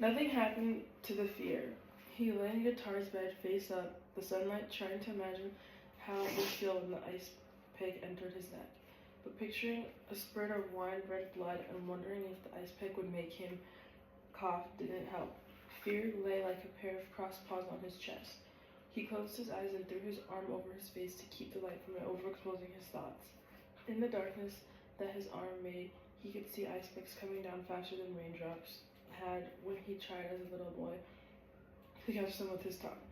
Nothing happened to the fear. He lay in Guitar's bed face up, the sunlight, trying to imagine how it would feel when the ice pick entered his neck. But picturing a spurt of wine red blood and wondering if the ice pick would make him cough didn't help. Fear lay like a pair of crossed paws on his chest. He closed his eyes and threw his arm over his face to keep the light from overexposing his thoughts. In the darkness that his arm made, he could see ice picks coming down faster than raindrops had when he tried as a little boy to catch them with his tongue.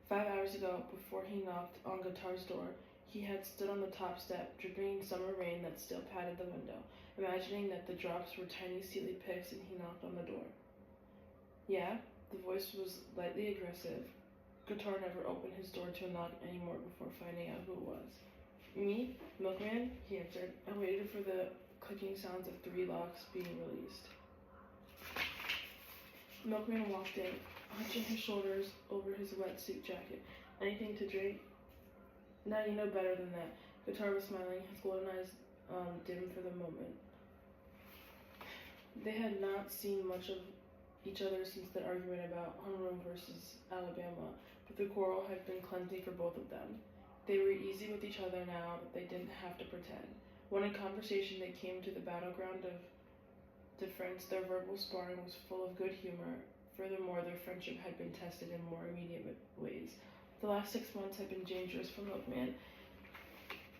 5 hours ago, before he knocked on Guitar's door, he had stood on the top step, dripping in summer rain that still patted the window, imagining that the drops were tiny steely picks, and he knocked on the door. Yeah? The voice was lightly aggressive. Guitar never opened his door to a knock anymore before finding out who it was. Me? Milkman? He answered. I waited for the clicking sounds of 3 locks being released. Milkman walked in, hunching his shoulders over his wetsuit jacket. Anything to drink? Now you know better than that. Guitar was smiling, his golden eyes dimmed for the moment. They had not seen much of each other since the argument about homeroom versus Alabama, but the quarrel had been cleansing for both of them. They were easy with each other now that they didn't have to pretend. When in conversation they came to the battleground of difference, their verbal sparring was full of good humor. Furthermore, their friendship had been tested in more immediate ways. The last 6 months had been dangerous for Milkman,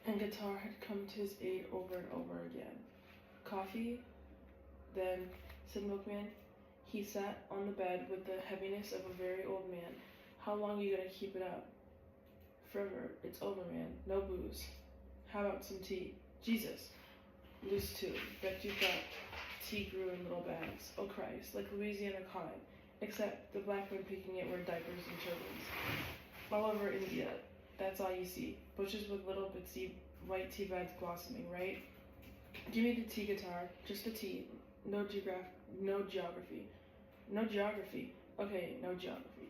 and Guitar had come to his aid over and over again. Coffee? Then, said Milkman. He sat on the bed with the heaviness of a very old man. How long are you gonna keep it up? Forever. It's over, man. No booze. How about some tea? Jesus. Loose too. Bet you thought tea grew in little bags. Oh Christ, like Louisiana cotton. Except the black men picking it wear diapers and turbans. All over India, that's all you see. Bushes with little bitsy white tea beds blossoming, right? Give me the tea, Guitar. Just the tea. No geography. No geography. Okay, no geography.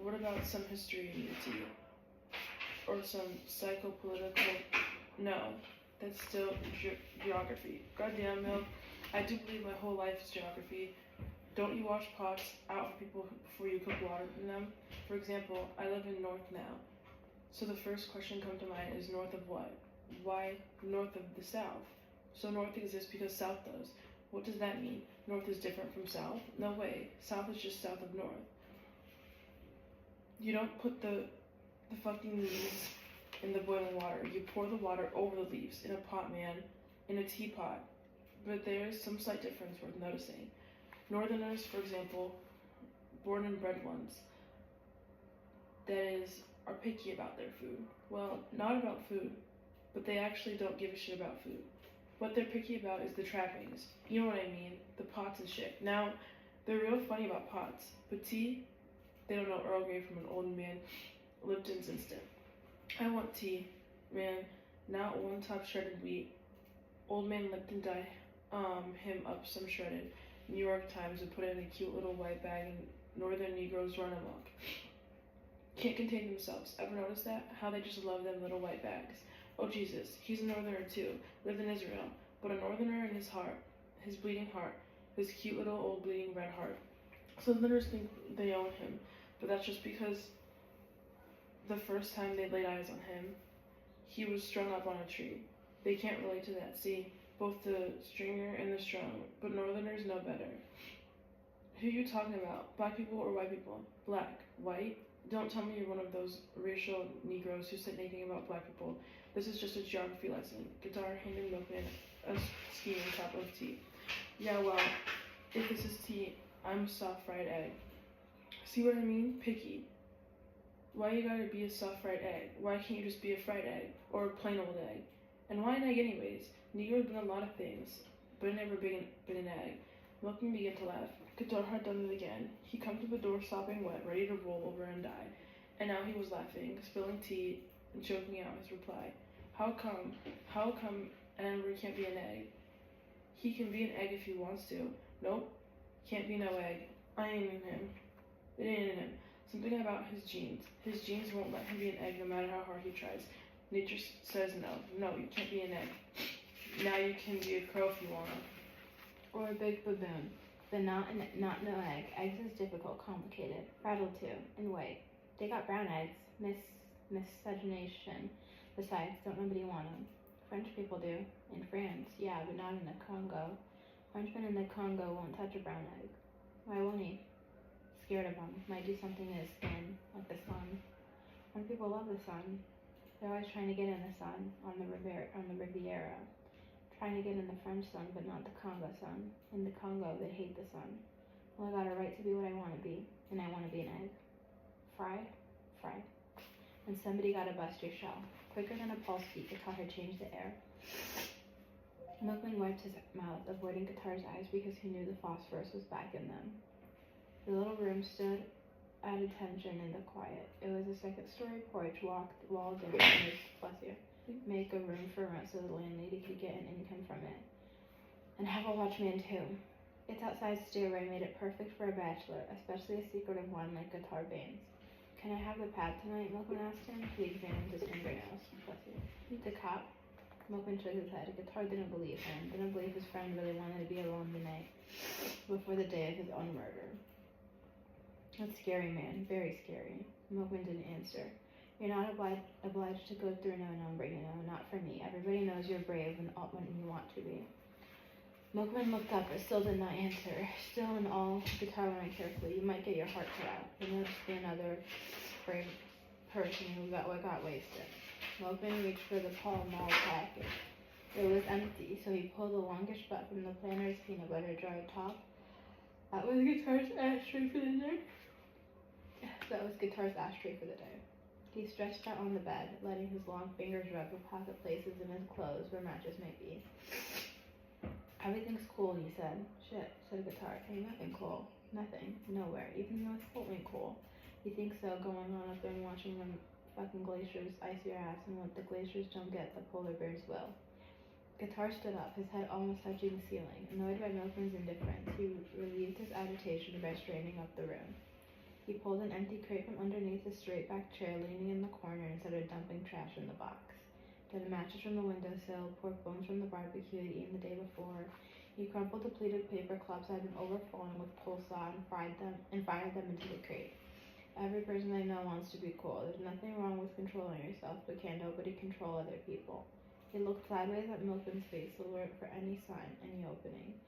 What about some history in your tea? Or some psychopolitical? No, that's still geography. Goddamn, Milk. I do believe my whole life is geography. Don't you wash pots out for people before you cook water in them? For example, I live in North now. So the first question come to mind is north of what? Why north of the South? So North exists because South does. What does that mean? North is different from South? No way. South is just south of North. You don't put the fucking leaves in the boiling water. You pour the water over the leaves in a pot, man. In a teapot. But there is some slight difference worth noticing. Northerners, for example, born and bred ones, that is, are picky about their food. Well, not about food, but they actually don't give a shit about food. What they're picky about is the trappings. You know what I mean? The pots and shit. Now, they're real funny about pots, but tea, they don't know Earl Grey from an old man Lipton's instant. I want tea, man, not 1 top shredded wheat. Old man Lipton dyed him up some shredded. New York Times would put it in a cute little white bag and northern Negroes run amok. Can't contain themselves. Ever notice that? How they just love them little white bags. Oh Jesus, he's a northerner too. Lived in Israel. But a northerner in his heart. His bleeding heart. His cute little old bleeding red heart. Southerners think they own him. But that's just because the first time they laid eyes on him, he was strung up on a tree. They can't relate to that. See? Both the stringer and the strung, but northerners know better. Who are you talking about? Black people or white people? Black. White? Don't tell me you're one of those racial Negroes who said anything about black people. This is just a geography lesson. Guitar handed Milkman a steaming cup of tea. Yeah, well, if this is tea, I'm a soft fried egg. See what I mean? Picky. Why you gotta be a soft fried egg? Why can't you just be a fried egg? Or a plain old egg? And why an egg anyways? Negro's been a lot of things, but never been an egg. Milkman began to laugh. Guitar had done it again. He come to the door sopping wet, ready to roll over and die. And now he was laughing, spilling tea, and choking out his reply. How come Amber can't be an egg? He can be an egg if he wants to. Nope, can't be no egg. I ain't in him. It ain't in him. Something about his genes. His genes won't let him be an egg no matter how hard he tries. Nature says no. No, you can't be an egg. Now you can be a crow if you wanna. Or a baked banana. but not no egg. Eggs is difficult, complicated, fragile too, and white. They got brown eggs. Miscegenation. Besides, don't nobody want 'em. French people do. In France, yeah, but not in the Congo. Frenchmen in the Congo won't touch a brown egg. Why won't he? Scared of 'em. Might do something to his skin, like the sun. French people love the sun. They're always trying to get in the sun on the Riviera. Trying to get in the French sun, but not the Congo sun. In the Congo, they hate the sun. Well, I got a right to be what I want to be, and I want to be an egg. Fried? Fried. And somebody gotta bust your shell. Quicker than a pulse beat, Guitar had changed the air. Milkman wiped his mouth, avoiding Guitar's eyes because he knew the phosphorus was back in them. The little room stood at attention in the quiet. It was a second-story porch, walled in, make a room for rent so the landlady could get an income from it. And have a watchman too. Its outside stairway made it perfect for a bachelor, especially a secretive one like Guitar Baines. Can I have the pad tonight? Milkman asked him. He examined his fingernails. The cop? Milkman shook his head. Guitar didn't believe him. Didn't believe his friend really wanted to be alone tonight, before the day of his own murder. That's scary, man. Very scary. Milkman didn't answer. You're not obliged to go through no number, you know. Not for me. Everybody knows you're brave when you want to be. Milkman looked up, but still did not answer. Still and all, Guitar went carefully. You might get your heart cut out. You noticed another brave person who got wasted. Milkman reached for the Pall Mall package. It was empty, so he pulled the longest butt from the Planter's peanut butter jar top. That was Guitar's ashtray for the day. He stretched out on the bed, letting his long fingers rub the pocket places in his clothes where matches might be. Everything's cool, he said. Shit, said Guitar. Ain't nothing cool. Nothing. Nowhere. Even the North Pole ain't cool. You think so, going on up there and watching them fucking glaciers ice your ass, and what the glaciers don't get, the polar bears will. Guitar stood up, his head almost touching the ceiling. Annoyed by Milkman's indifference, he relieved his agitation by straightening up the room. He pulled an empty crate from underneath his straight-back chair leaning in the corner and started dumping trash in the box. Then matches from the windowsill, pork bones from the barbecue he'd eaten the day before. He crumpled the pleated paper clips that had been overflowing with pole saw and fired them into the crate. Every person I know wants to be cool. There's nothing wrong with controlling yourself, but can't nobody control other people. He looked sideways at Milton's face, alert for any sign, any opening.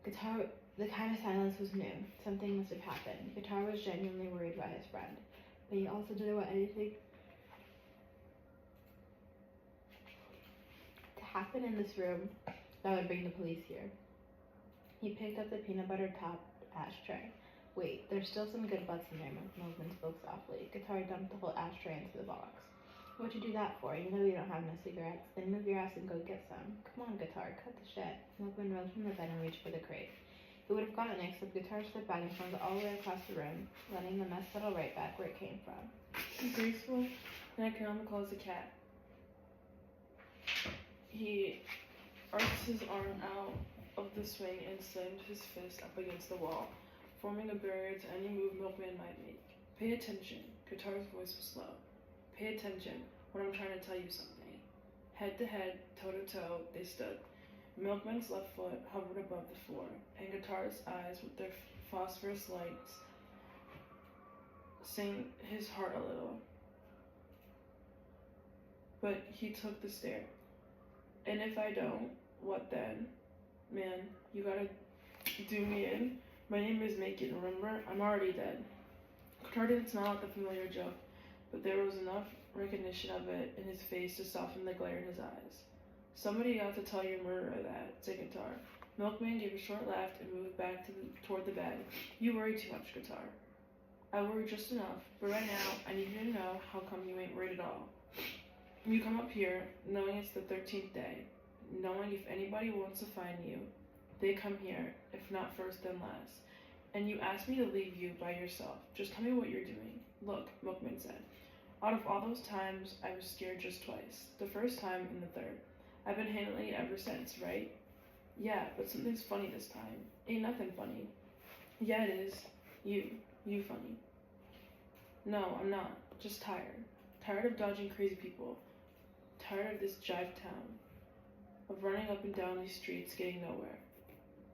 The kind of silence was new. Something must have happened. Guitar was genuinely worried about his friend, but he also didn't want anything to happen in this room that would bring the police here. He picked up the peanut butter topped ashtray. Wait, there's still some good butts in there, Milton spoke softly. Guitar dumped the whole ashtray into the box. What'd you do that for? You know you don't have no cigarettes. Then move your ass and go get some. Come on, Guitar, cut the shit. Milton rose from the bed and reached for the crate. He would have gotten it, except Guitar slipped back and flung it all the way across the room, letting the mess settle right back where it came from. Graceful and economical as a cat. He arched his arm out of the swing and slammed his fist up against the wall, forming a barrier to any move Milkman might make. Pay attention. Guitar's voice was low. Pay attention when I'm trying to tell you something. Head to head, toe to toe, they stood. Milkman's left foot hovered above the floor, and Guitar's eyes with their phosphorus lights sang his heart a little. But he took the stare. And if I don't, what then? Man, you gotta do me in. My name is Macon, remember? I'm already dead. Guitar didn't smile at the familiar joke, but there was enough recognition of it in his face to soften the glare in his eyes. Somebody ought to tell your murderer that, said Guitar. Milkman gave a short laugh and moved back toward the bed. You worry too much, Guitar. I worry just enough, but right now, I need you to know how come you ain't worried at all. You come up here, knowing it's the 13th day, knowing if anybody wants to find you, they come here, if not first, then last. And you ask me to leave you by yourself. Just tell me what you're doing. Look, Milkman said. Out of all those times, I was scared just twice. The first time and the third. I've been handling it ever since, right? Yeah, but something's funny this time. Ain't nothing funny. Yeah, it is. You funny. No, I'm not. Just tired. Tired of dodging crazy people. Tired of this jive town. Of running up and down these streets, getting nowhere.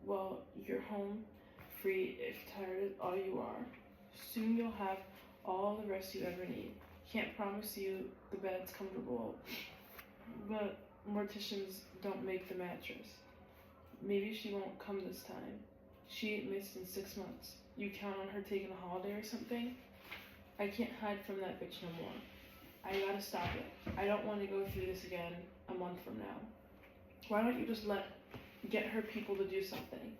Well, you're home. free if tired is all you are. Soon you'll have all the rest you ever need. Can't promise you the bed's comfortable, but morticians don't make the mattress. Maybe she won't come this time. She ain't missed in 6 months. You count on her taking a holiday or something? I can't hide from that bitch no more. I gotta stop it. I don't want to go through this again a month from now. Why don't you just get her people to do something?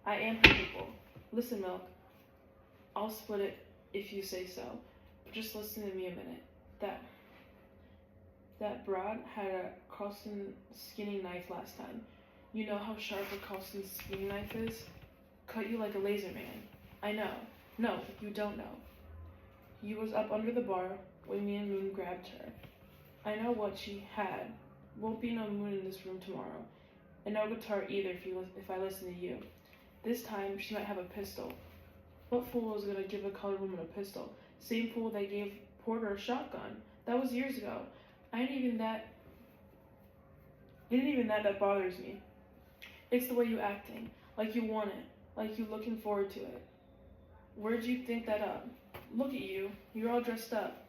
I am her people. Listen, Milk. I'll split it if you say so. But just listen to me a minute. That broad had a Carlson skinning knife last time. You know how sharp a Carlson skinning knife is? Cut you like a laser, man. I know. No, you don't know. You was up under the bar when me and Moon grabbed her. I know what she had. Won't be no Moon in this room tomorrow. And no guitar either if I listen to you. This time, she might have a pistol. What fool is gonna give a colored woman a pistol? Same fool that gave Porter a shotgun. That was years ago. It ain't even that bothers me. It's the way you acting. Like you want it. Like you looking forward to it. Where'd you think that up? Look at you. You're all dressed up.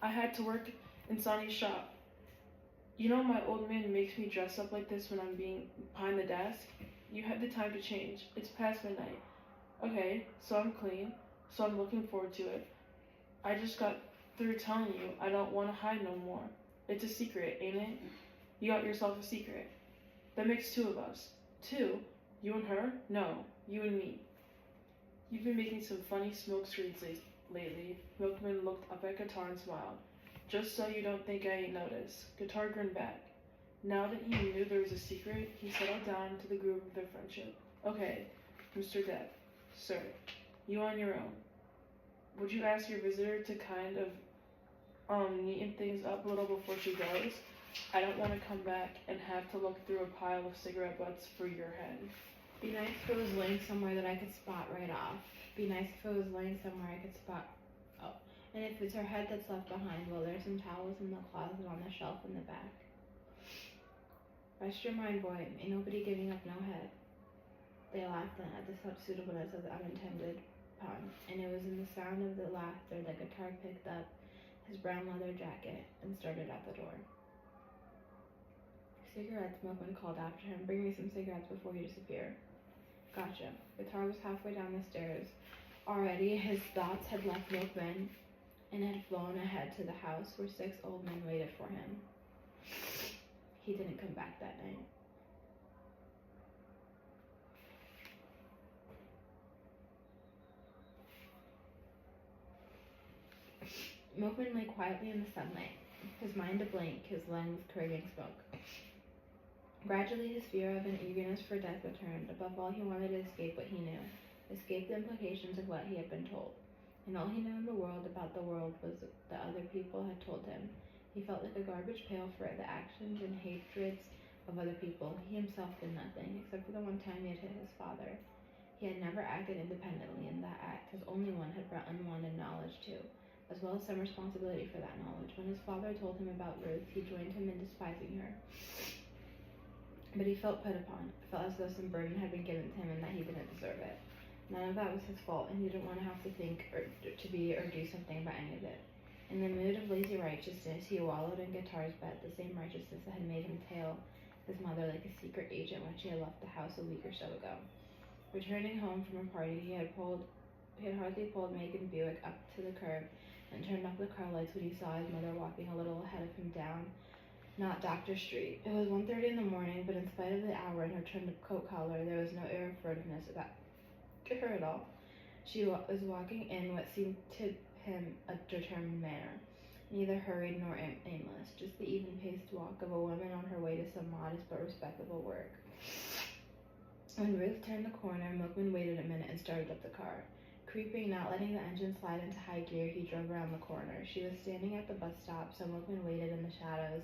I had to work in Sonny's shop. You know my old man makes me dress up like this when I'm being behind the desk? You had the time to change. It's past midnight. Okay, so I'm clean. So I'm looking forward to it. I just got through telling you I don't want to hide no more. It's a secret, ain't it? You got yourself a secret. That makes 2 of us. 2? You and her? No, you and me. You've been making some funny smoke screens lately. Milkman looked up at Guitar and smiled. Just so you don't think I ain't noticed. Guitar grinned back. Now that he knew there was a secret, he settled down into the groove of their friendship. Okay, Mr. Depp. Sir, you on your own. Would you ask your visitor to kind of neaten things up a little before she goes? I don't want to come back and have to look through a pile of cigarette butts for your head. Be nice if it was laying somewhere that I could spot right off. Be nice if it was laying somewhere I could spot. Oh, and if it's her head that's left behind, well, there's some towels in the closet on the shelf in the back. Rest your mind, boy. Ain't nobody giving up no head. They laughed then at the suitableness of the unintended pun, and it was in the sound of the laughter that Guitar picked up his brown leather jacket and started out the door. Cigarettes, Milkman called after him. Bring me some cigarettes before you disappear. Gotcha. Guitar was halfway down the stairs. Already, his thoughts had left Milkman and had flown ahead to the house where 6 old men waited for him. He didn't come back that night. Milkman lay quietly in the sunlight, his mind a blank, his lungs craving smoke. Gradually, his fear of and eagerness for death returned. Above all, he wanted to escape what he knew, escape the implications of what he had been told. And all he knew in the world about the world was that other people had told him. He felt like a garbage pail for the actions and hatreds of other people. He himself did nothing, except for the one time he had hit his father. He had never acted independently in that act. His only one had brought unwanted knowledge too, as well as some responsibility for that knowledge. When his father told him about Ruth, he joined him in despising her. But he felt put upon, felt as though some burden had been given to him and that he didn't deserve it. None of that was his fault, and he didn't want to have to think or to be or do something about any of it. In the mood of lazy righteousness, he wallowed in Guitar's bed, the same righteousness that had made him tail his mother like a secret agent when she had left the house a week or so ago. Returning home from a party, he had hardly pulled Megan Buick up to the curb and turned off the car lights when he saw his mother walking a little ahead of him down not Doctor Street. It was 1:30 in the morning, but in spite of the hour and her turned coat collar, there was no air of furtiveness about her at all. She was walking in what seemed to him a determined manner, neither hurried nor aimless, just the even-paced walk of a woman on her way to some modest but respectable work. When Ruth turned the corner, Milkman waited a minute and started up the car. Creeping, not letting the engine slide into high gear, he drove around the corner. She was standing at the bus stop, so Milkman waited in the shadows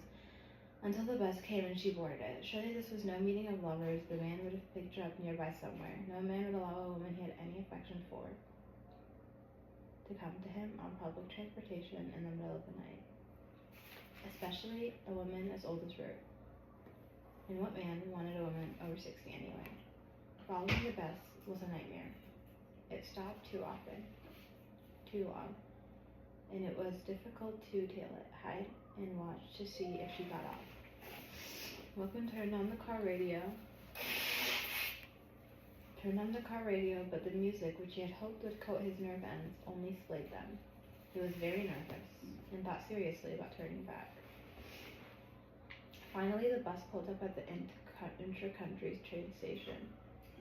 until the bus came and she boarded it. Surely this was no meeting of lovers. The man would have picked her up nearby somewhere. No man would allow a woman he had any affection for to come to him on public transportation in the middle of the night. Especially a woman as old as Ruth. And what man wanted a woman over 60 anyway? Following the bus was a nightmare. It stopped too often, too long, and it was difficult to tail it, hide, and watch to see if she got off. Milkman turned on the car radio, but the music, which he had hoped would coat his nerve ends, only splayed them. He was very nervous, and thought seriously about turning back. Finally, the bus pulled up at the intra-country train station,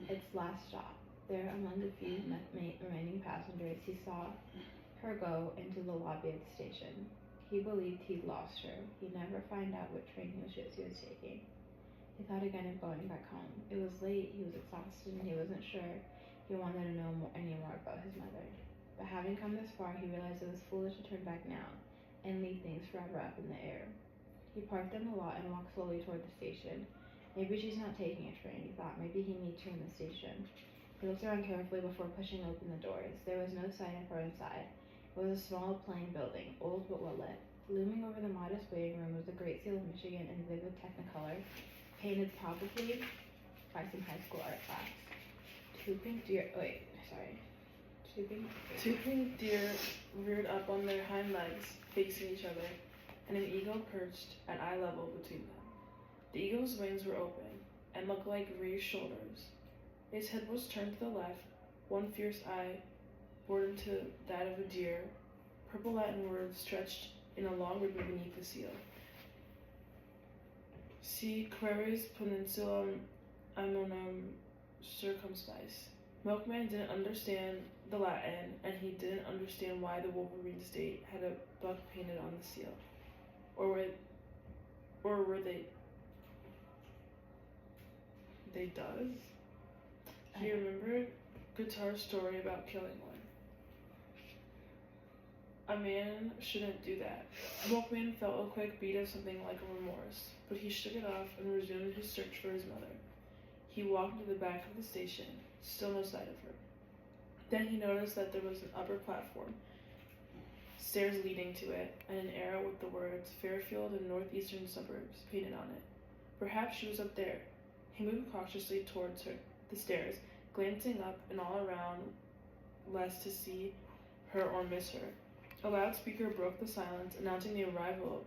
its last stop. There, among the few remaining passengers, he saw her go into the lobby of the station. He believed he'd lost her. He'd never find out what train she was taking. He thought again of going back home. It was late, he was exhausted, and he wasn't sure he wanted to know any more about his mother. But having come this far, he realized it was foolish to turn back now and leave things forever up in the air. He parked in the lot and walked slowly toward the station. Maybe she's not taking a train, he thought. Maybe he meets her in the station. He looked around carefully before pushing open the doors. There was no sign of her inside. It was a small, plain building, old but well lit. Looming over the modest waiting room was the Great Seal of Michigan in vivid technicolor, painted probably by some high school art class. Two pink deer reared up on their hind legs, facing each other, and an eagle perched at eye level between them. The eagle's wings were open and looked like raised shoulders. Its head was turned to the left, one fierce eye bored into that of a deer. Purple Latin words stretched in a long ribbon beneath the seal. Si queres peninsulam aemonum circumspice. Milkman didn't understand the Latin, and he didn't understand why the Wolverine state had a buck painted on the seal. Or were they does? He remembered Guitar's story about killing one. A man shouldn't do that. Milkman felt a quick beat of something like a remorse, but he shook it off and resumed his search for his mother. He walked to the back of the station, still no sight of her. Then he noticed that there was an upper platform, stairs leading to it, and an arrow with the words Fairfield and Northeastern Suburbs painted on it. Perhaps she was up there. He moved cautiously towards the stairs, glancing up and all around lest to see her or miss her. A loudspeaker broke the silence, announcing the arrival of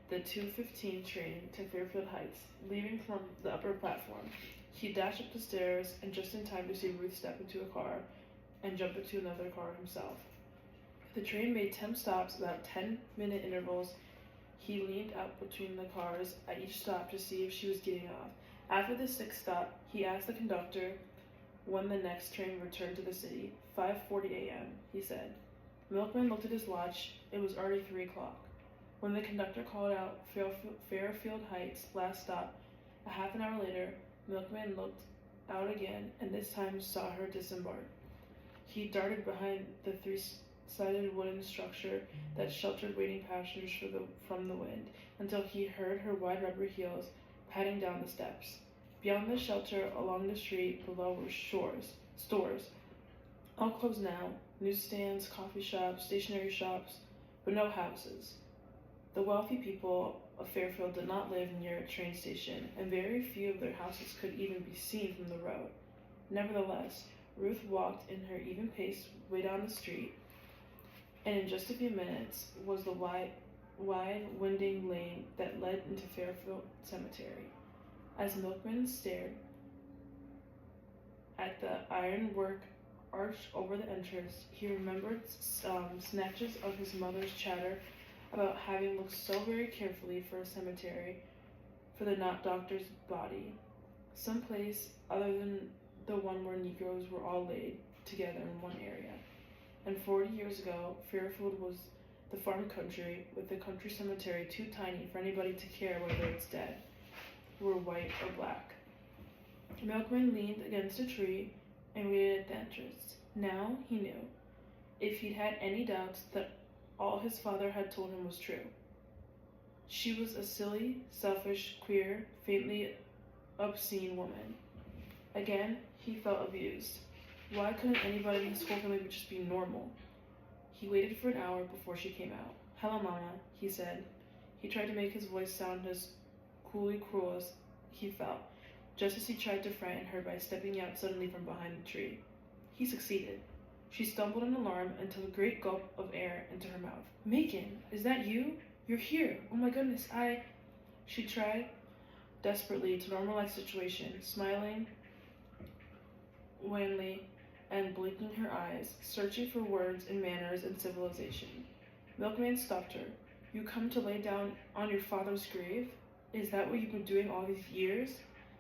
the 2:15 train to Fairfield Heights. Leaving from the upper platform, he dashed up the stairs and just in time to see Ruth step into a car and jump into another car himself. The train made 10 stops, about 10-minute intervals. He leaned up between the cars at each stop to see if she was getting off. After the 6th stop, he asked the conductor when the next train returned to the city. 5:40 a.m., he said. Milkman looked at his watch. It was already 3 o'clock. When the conductor called out Fairfield Heights, last stop, a half an hour later, Milkman looked out again and this time saw her disembark. He darted behind the 3-sided wooden structure that sheltered waiting passengers from the wind until he heard her wide rubber heels patting down the steps. Beyond the shelter, along the street below were stores, all closed now, newsstands, coffee shops, stationery shops, but no houses. The wealthy people of Fairfield did not live near a train station, and very few of their houses could even be seen from the road. Nevertheless, Ruth walked in her even pace way down the street, and in just a few minutes was the wide, winding lane that led into Fairfield Cemetery. As Milkman stared at the ironwork arched over the entrance, he remembered snatches of his mother's chatter about having looked so very carefully for a cemetery for the doctor's body, someplace other than the one where Negroes were all laid together in one area. And 40 years ago, Fairfield was the farm country, with the country cemetery too tiny for anybody to care whether its dead were white or black. Milkman leaned against a tree and waited at the entrance. Now he knew, if he'd had any doubts, that all his father had told him was true. She was a silly, selfish, queer, faintly obscene woman. Again, he felt abused. Why couldn't anybody in his whole family just be normal? He waited for an hour before she came out. "Hello, Mama," he said. He tried to make his voice sound as coolly cruel as he felt, just as he tried to frighten her by stepping out suddenly from behind the tree. He succeeded. She stumbled in alarm and took a great gulp of air into her mouth. Macon, is that you? You're here. Oh my goodness, She tried desperately to normalize the situation, smiling wanly and blinking her eyes, searching for words and manners and civilization. Milkman stopped her. You come to lay down on your father's grave? Is that what you've been doing all these years?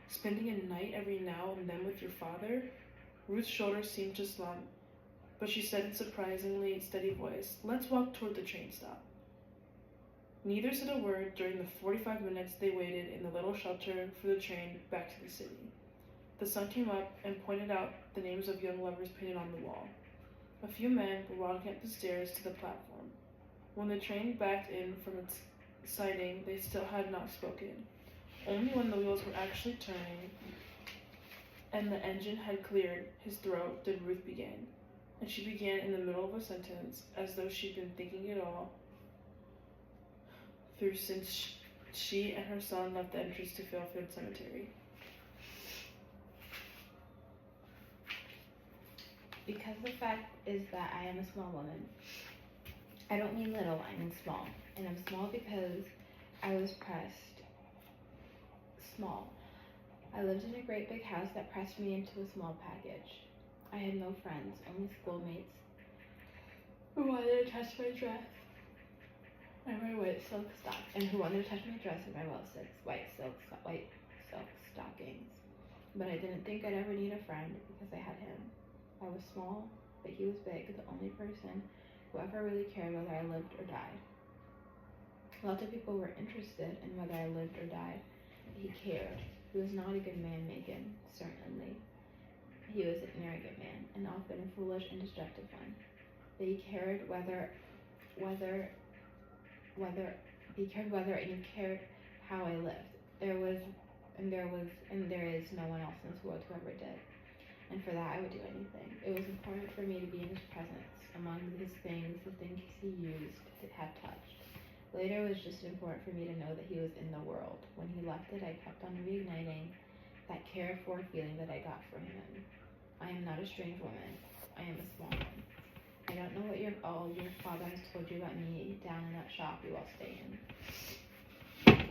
Spending a night every now and then with your father? Ruth's shoulders seemed to slump, but she said in a surprisingly steady voice, Let's walk toward the train stop. Neither said a word during the 45 minutes they waited in the little shelter for the train back to the city. The sun came up and pointed out the names of young lovers painted on the wall. A few men were walking up the stairs to the platform. When the train backed in from its siding, they still had not spoken. Only when the wheels were actually turning and the engine had cleared his throat did Ruth begin. And she began in the middle of a sentence, as though she'd been thinking it all through since she and her son left the entrance to Fairfield Cemetery. Because the fact is that I am a small woman. I don't mean little, I mean small. And I'm small because I was pressed small. I lived in a great big house that pressed me into a small package. I had no friends, only schoolmates who wanted to touch my dress and my white silk stockings. But I didn't think I'd ever need a friend because I had him. I was small, but he was big, the only person who ever really cared whether I lived or died. Lots of people were interested in whether I lived or died, but he cared. He was not a good man, Megan, certainly. He was an arrogant man, and often a foolish and destructive one. But he cared whether and he cared how I lived. There is no one else in this world who ever did. And for that I would do anything. It was important for me to be in his presence, among his things, the things he used to have touched. Later it was just important for me to know that he was in the world. When he left it, I kept on reigniting that cared for feeling that I got from him. I am not a strange woman. I am a small one. I don't know what your father has told you about me down in that shop you all stay in.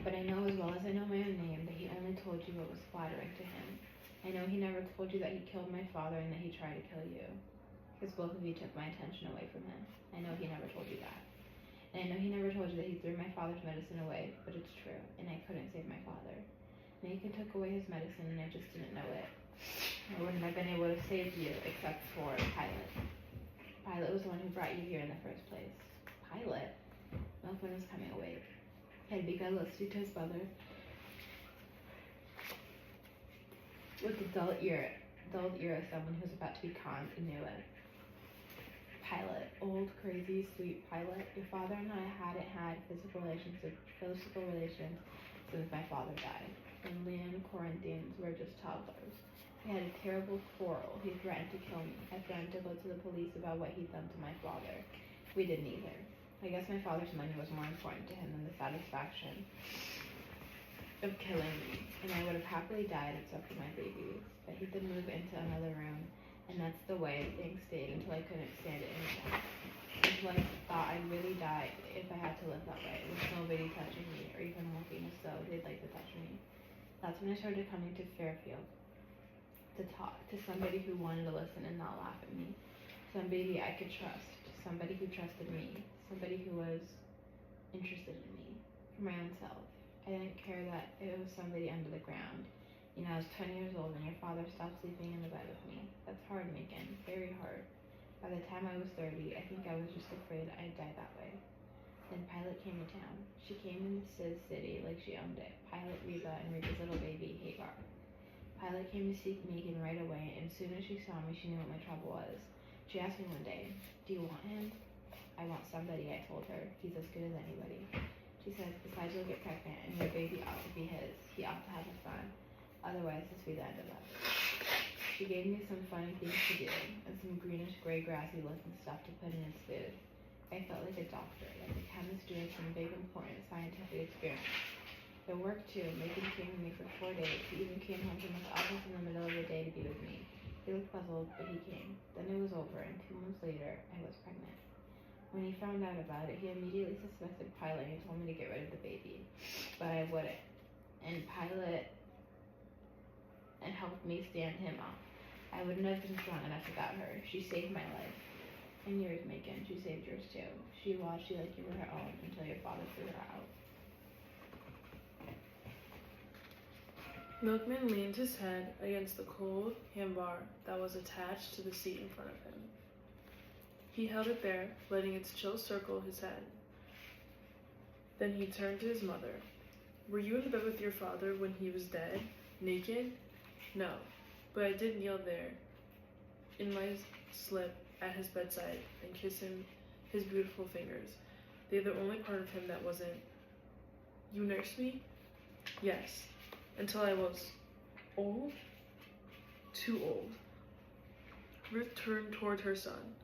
But I know as well as I know my own name that he only told you what was flattering to him. I know he never told you that he killed my father and that he tried to kill you. Because both of you took my attention away from him. I know he never told you that. And I know he never told you that he threw my father's medicine away, but it's true, and I couldn't save my father. Macon took away his medicine and I just didn't know it. I wouldn't have been able to save you except for Pilot. Pilot was the one who brought you here in the first place. Pilot? Milkman was coming awake. He had begun listening to his mother with the dulled ear of someone who was about to be conned and knew it. Pilot, old, crazy, sweet Pilot, your father and I hadn't had physical relations since my father died. And Leon and Corinthians were just toddlers. We had a terrible quarrel. He threatened to kill me. I threatened to go to the police about what he'd done to my father. We did neither. I guess my father's money was more important to him than the satisfaction of killing me, and I would have happily died except for my babies. But he did move into another room, and that's the way things stayed until I couldn't stand it anymore. Until I thought I'd really die if I had to live that way, with nobody touching me, or even looking as though they'd like to touch me. That's when I started coming to Fairfield to talk to somebody who wanted to listen and not laugh at me. Somebody I could trust. Somebody who trusted me. Somebody who was interested in me for my own self. I didn't care that it was somebody under the ground. You know, I was 20 years old and your father stopped sleeping in the bed with me. That's hard, Megan. Very hard. By the time I was 30, I think I was just afraid I'd die that way. Then Pilot came to town. She came into Sis City like she owned it. Pilot, Reba, and Reba's little baby, Hagar. Pilot came to seek Megan right away, and as soon as she saw me, she knew what my trouble was. She asked me one day, do you want him? I want somebody, I told her. He's as good as anybody. She said, besides you'll get pregnant, and your baby ought to be his. He ought to have a son. Otherwise, this will be the end of us. She gave me some funny things to do, and some greenish gray grassy looking stuff to put in his food. I felt like a doctor, like a chemist doing some big important scientific experiment. It worked too. Megan came with me for 4 days. He even came home from his office in the middle of the day to be with me. He looked puzzled, told, but he came. Then it was over, and 2 months later, I was pregnant. When he found out about it, he immediately suspected Pilate and told me to get rid of the baby. But I wouldn't. And Pilate helped me stand him off. I wouldn't have been strong enough without her. She saved my life. And yours, Macon. She saved yours too. She watched you like you were her own until your father threw her out. Milkman leaned his head against the cold handbar that was attached to the seat in front of him. He held it there, letting its chill circle his head. Then he turned to his mother. Were you in the bed with your father when he was dead? Naked? No, but I did kneel there in my slip at his bedside and kiss him his beautiful fingers. They're the only part of him that wasn't. You nursed me? Yes, until I was old? Too old. Ruth turned toward her son.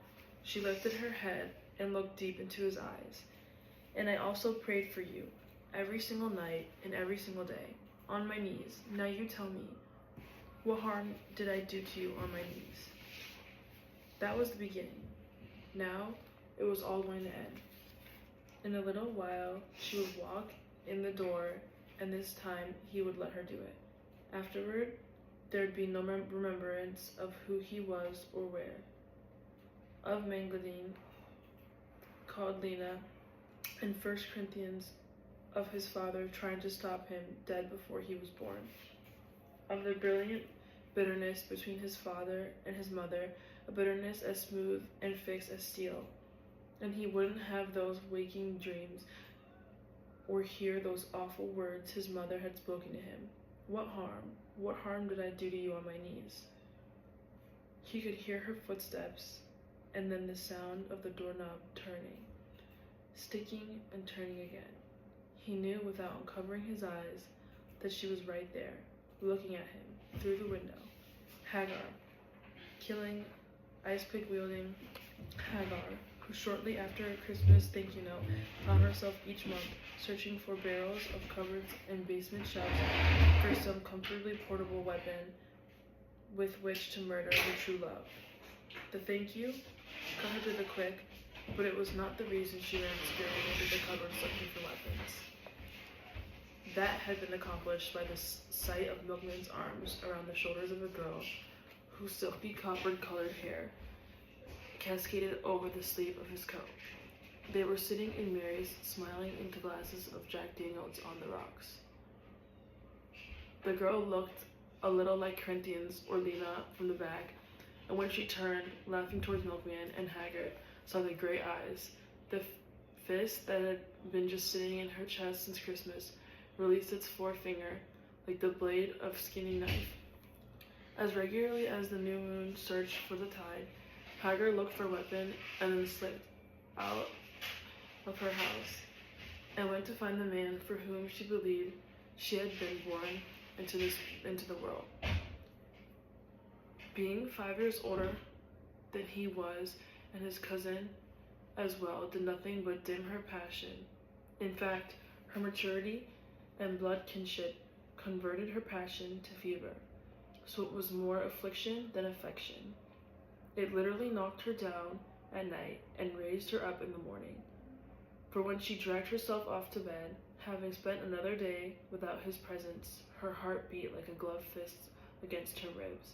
She lifted her head and looked deep into his eyes. And I also prayed for you, every single night and every single day, on my knees. Now you tell me, what harm did I do to you on my knees? That was the beginning. Now it was all going to end. In a little while, she would walk in the door, and this time he would let her do it. Afterward, there'd be no remembrance of who he was or where. Of Magdalene, called Lena, in 1 Corinthians, of his father trying to stop him dead before he was born. Of the brilliant bitterness between his father and his mother, a bitterness as smooth and fixed as steel. And he wouldn't have those waking dreams or hear those awful words his mother had spoken to him. What harm? What harm did I do to you on my knees? He could hear her footsteps, and then the sound of the doorknob turning, sticking and turning again. He knew without uncovering his eyes that she was right there, looking at him through the window. Hagar, killing, ice pick wielding Hagar, who shortly after a Christmas thank you note found herself each month searching for barrels of cupboards and basement shelves for some comfortably portable weapon with which to murder her true love. The thank you cut her to the quick, but it was not the reason she ran scurrying into the cupboards looking for weapons. That had been accomplished by the sight of Milkman's arms around the shoulders of a girl whose silky copper-colored hair cascaded over the sleeve of his coat. They were sitting in mirrors, smiling into glasses of Jack Daniels on the rocks. The girl looked a little like Corinthians or Lena from the back, and when she turned, laughing towards Milkman and Haggard, saw the gray eyes. The fist that had been just sitting in her chest since Christmas released its forefinger like the blade of a skinning knife. As regularly as the new moon searched for the tide, Hagar looked for a weapon and then slipped out of her house and went to find the man for whom she believed she had been born into the world. Being 5 years older than he was, and his cousin as well, did nothing but dim her passion. In fact, her maturity and blood kinship converted her passion to fever, so it was more affliction than affection. It literally knocked her down at night and raised her up in the morning. For when she dragged herself off to bed, having spent another day without his presence, her heart beat like a gloved fist against her ribs.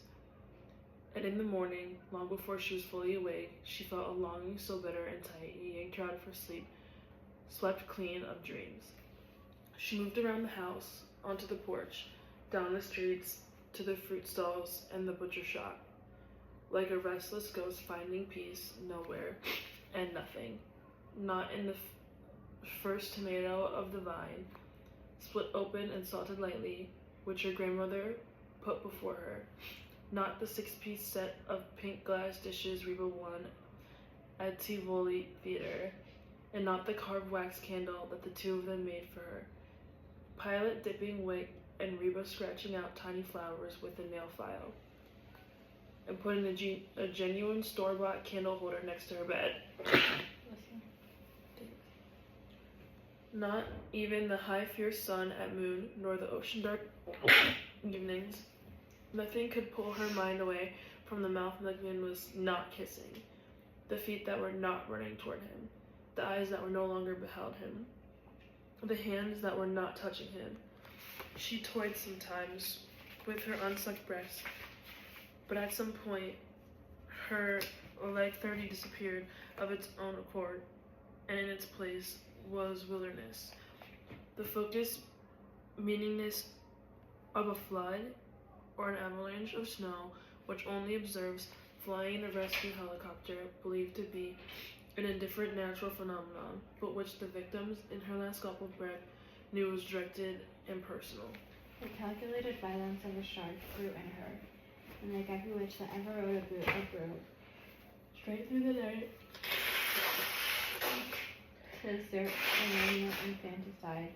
And in the morning, long before she was fully awake, she felt a longing so bitter and tight, he yanked her out of her sleep, swept clean of dreams. She moved around the house, onto the porch, down the streets, to the fruit stalls and the butcher shop, like a restless ghost finding peace nowhere and nothing. Not in the first tomato of the vine, split open and salted lightly, which her grandmother put before her. Not the 6-piece set of pink glass dishes Reba won at Tivoli Theater, and not the carved wax candle that the two of them made for her. Pilate dipping wick and Reba scratching out tiny flowers with a nail file, and putting a genuine store-bought candle holder next to her bed. Not even the high fierce sun at noon, nor the ocean dark evenings. Nothing could pull her mind away from the mouth that was not kissing, the feet that were not running toward him, the eyes that were no longer beheld him, the hands that were not touching him. She toyed sometimes with her unsucked breast, but at some point, her leg 30 disappeared of its own accord, and in its place was wilderness. The focused meaninglessness of a flood or an avalanche of snow, which only observes flying in a rescue helicopter, believed to be an indifferent natural phenomenon, but which the victims, in her last gulp of breath, knew was directed and personal. The calculated violence of a shark grew in her, and like every witch that ever wrote a brew, straight through the night, to assert aroma and fantaside,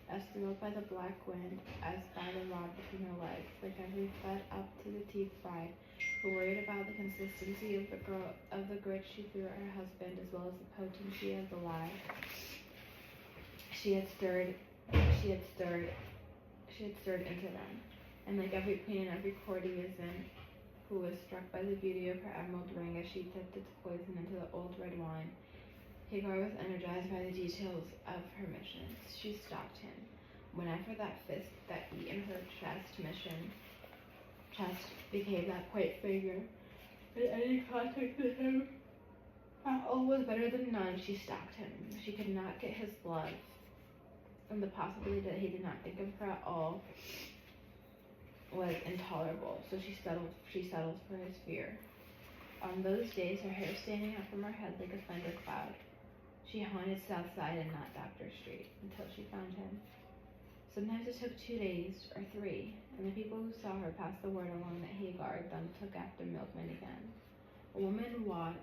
as thrilled by the black wind, as by the rod between her legs, like every fed up to the teeth bride, who worried about the consistency of the grit she threw at her husband, as well as the potency of the lie she had stirred into them. And like every queen and every courtesan who was struck by the beauty of her emerald ring as she dipped its poison into the old red wine, Hagar was energized by the details of her mission. She stalked him. Whenever that fist that beat in her chest became that white finger, and any contact with him at all was better than none, she stalked him. She could not get his love, and the possibility that he did not think of her at all was intolerable, so she settled for his fear. On those days, her hair standing out from her head like a thundercloud, she haunted South Side and not Doctor Street until she found him. Sometimes it took 2 days or 3, and the people who saw her passed the word along that Hagar then took after milkmen again. Women watched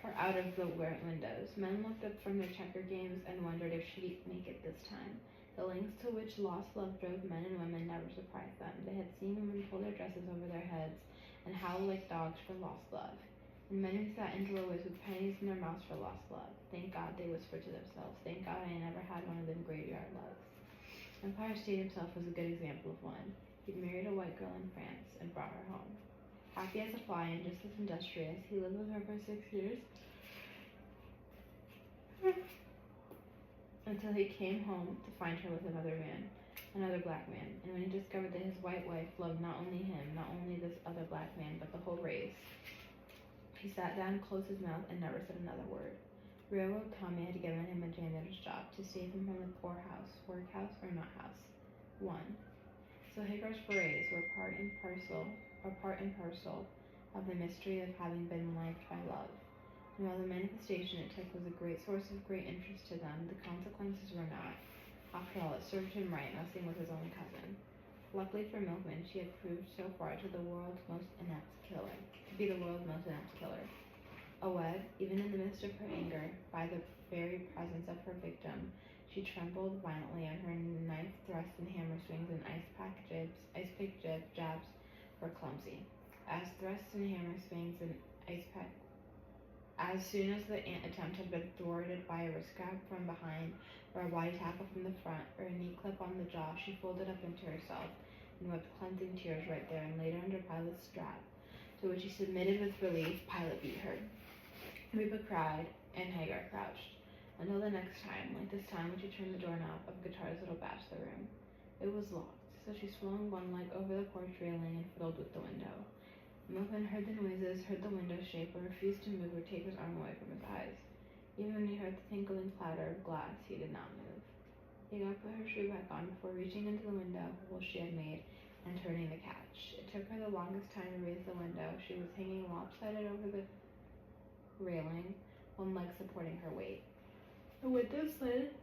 her out of the windows. Men looked up from their checker games and wondered if she'd make it this time. The lengths to which lost love drove men and women never surprised them. They had seen women pull their dresses over their heads and howl like dogs for lost love. And men who sat in doorways with pennies in their mouths for lost love. Thank God, they whispered to themselves. Thank God I never had one of them graveyard loves. Empire State himself was a good example of one. He'd married a white girl in France and brought her home. Happy as a fly and just as industrious, he lived with her for 6 years until he came home to find her with another black man. And when he discovered that his white wife loved not only him, not only this other black man, but the whole race, he sat down, closed his mouth, and never said another word. Railroad Tommy had given him a janitor's job to save him from the poorhouse, workhouse, or not house. 1. So Hagar's berets were part and parcel of the mystery of having been liked by love. And while the manifestation it took was a great source of great interest to them, the consequences were not. After all, it served him right, messing with his own cousin. Luckily for Milkman, she had proved so far to be the world's most inept killer. Awed, even in the midst of her anger, by the very presence of her victim, she trembled violently, and her knife thrusts and hammer swings and ice-pick jabs were clumsy. As soon as the attempt had been thwarted by a wrist grab from behind, or a body tackle from the front, or a knee clip on the jaw, she folded up into herself and wept cleansing tears right there and laid her under Pilate's strap, to which he submitted with relief. Pilate beat her. Reba cried, and Hagar crouched, until the next time, like this time when she turned the doorknob of Guitar's little bachelor room. It was locked, so she swung one leg over the porch railing and fiddled with the window. Milkman heard the noises, heard the window shake, but refused to move or take his arm away from his eyes. Even when he heard the tinkling clatter of glass, he did not move. Hagar put her shoe back on before reaching into the window hole she had made and turning the catch. It took her the longest time to raise the window. She was hanging lopsided over the railing, one leg supporting her weight. The window slid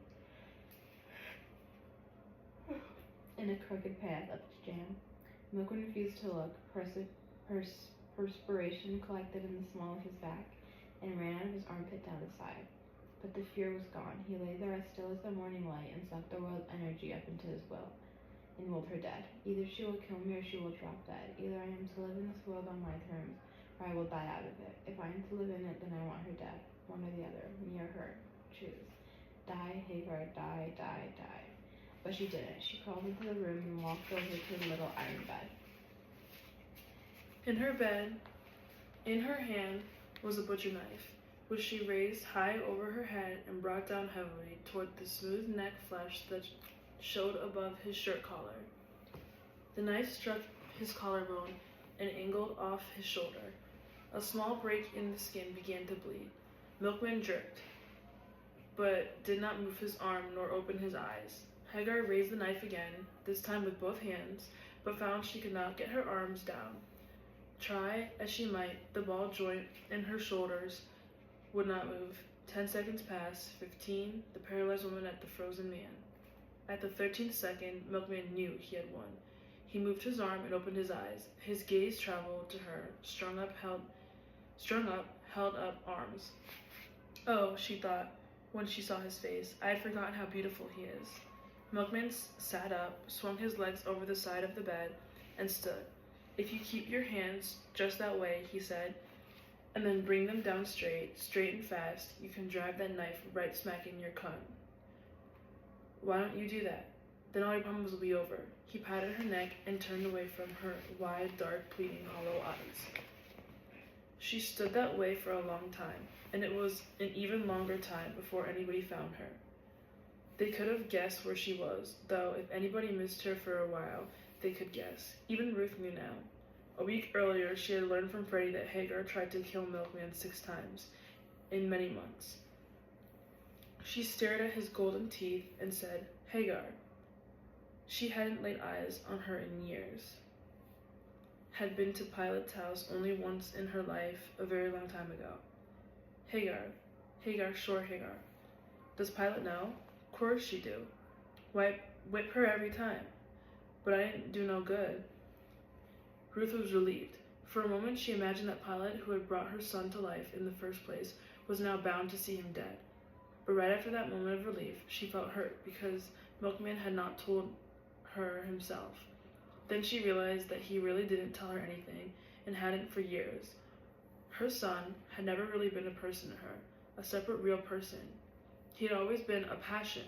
in a crooked path up its jam. Milkman refused to look. Perspiration collected in the small of his back and ran out of his armpit down the side. But the fear was gone. He lay there as still as the morning light and sucked the world's energy up into his will and willed her dead. Either she will kill me or she will drop dead. Either I am to live in this world on my terms, or I will die out of it. If I am to live in it, then I want her dead. One or the other, me or her. Choose. Die, Hagar, die, die, die. But she didn't. She crawled into the room and walked over to the little iron bed. In her bed, in her hand was a butcher knife, which she raised high over her head and brought down heavily toward the smooth neck flesh that showed above his shirt collar. The knife struck his collarbone and angled off his shoulder. A small break in the skin began to bleed. Milkman jerked, but did not move his arm nor open his eyes. Hagar raised the knife again, this time with both hands, but found she could not get her arms down. Try as she might, the ball joint in her shoulders would not move. 10 seconds passed, 15, the paralyzed woman at the frozen man. At the 13th second, Milkman knew he had won. He moved his arm and opened his eyes. His gaze traveled to her, strung up, held up arms. Oh, she thought, when she saw his face, I had forgotten how beautiful he is. Milkman sat up, swung his legs over the side of the bed, and stood. If you keep your hands just that way, he said, and then bring them down straight and fast, you can drive that knife right smack in your cunt. Why don't you do that? Then all your problems will be over. He patted her neck and turned away from her wide, dark, pleading, hollow eyes. She stood that way for a long time, and it was an even longer time before anybody found her. They could have guessed where she was, though if anybody missed her for a while, they could guess. Even Ruth knew now. A week earlier, she had learned from Freddie that Hagar tried to kill Milkman 6 times, in many months. She stared at his golden teeth and said, Hagar. She hadn't laid eyes on her in years. Had been to Pilot's house only once in her life, a very long time ago. Hagar, sure, Hagar. Does Pilot know? Of course she do. Why, whip her every time. But I didn't do no good. Ruth was relieved. For a moment she imagined that Pilot, who had brought her son to life in the first place, was now bound to see him dead. But right after that moment of relief, she felt hurt because Milkman had not told her himself. Then she realized that he really didn't tell her anything, and hadn't for years. Her son had never really been a person to her, a separate real person. He had always been a passion,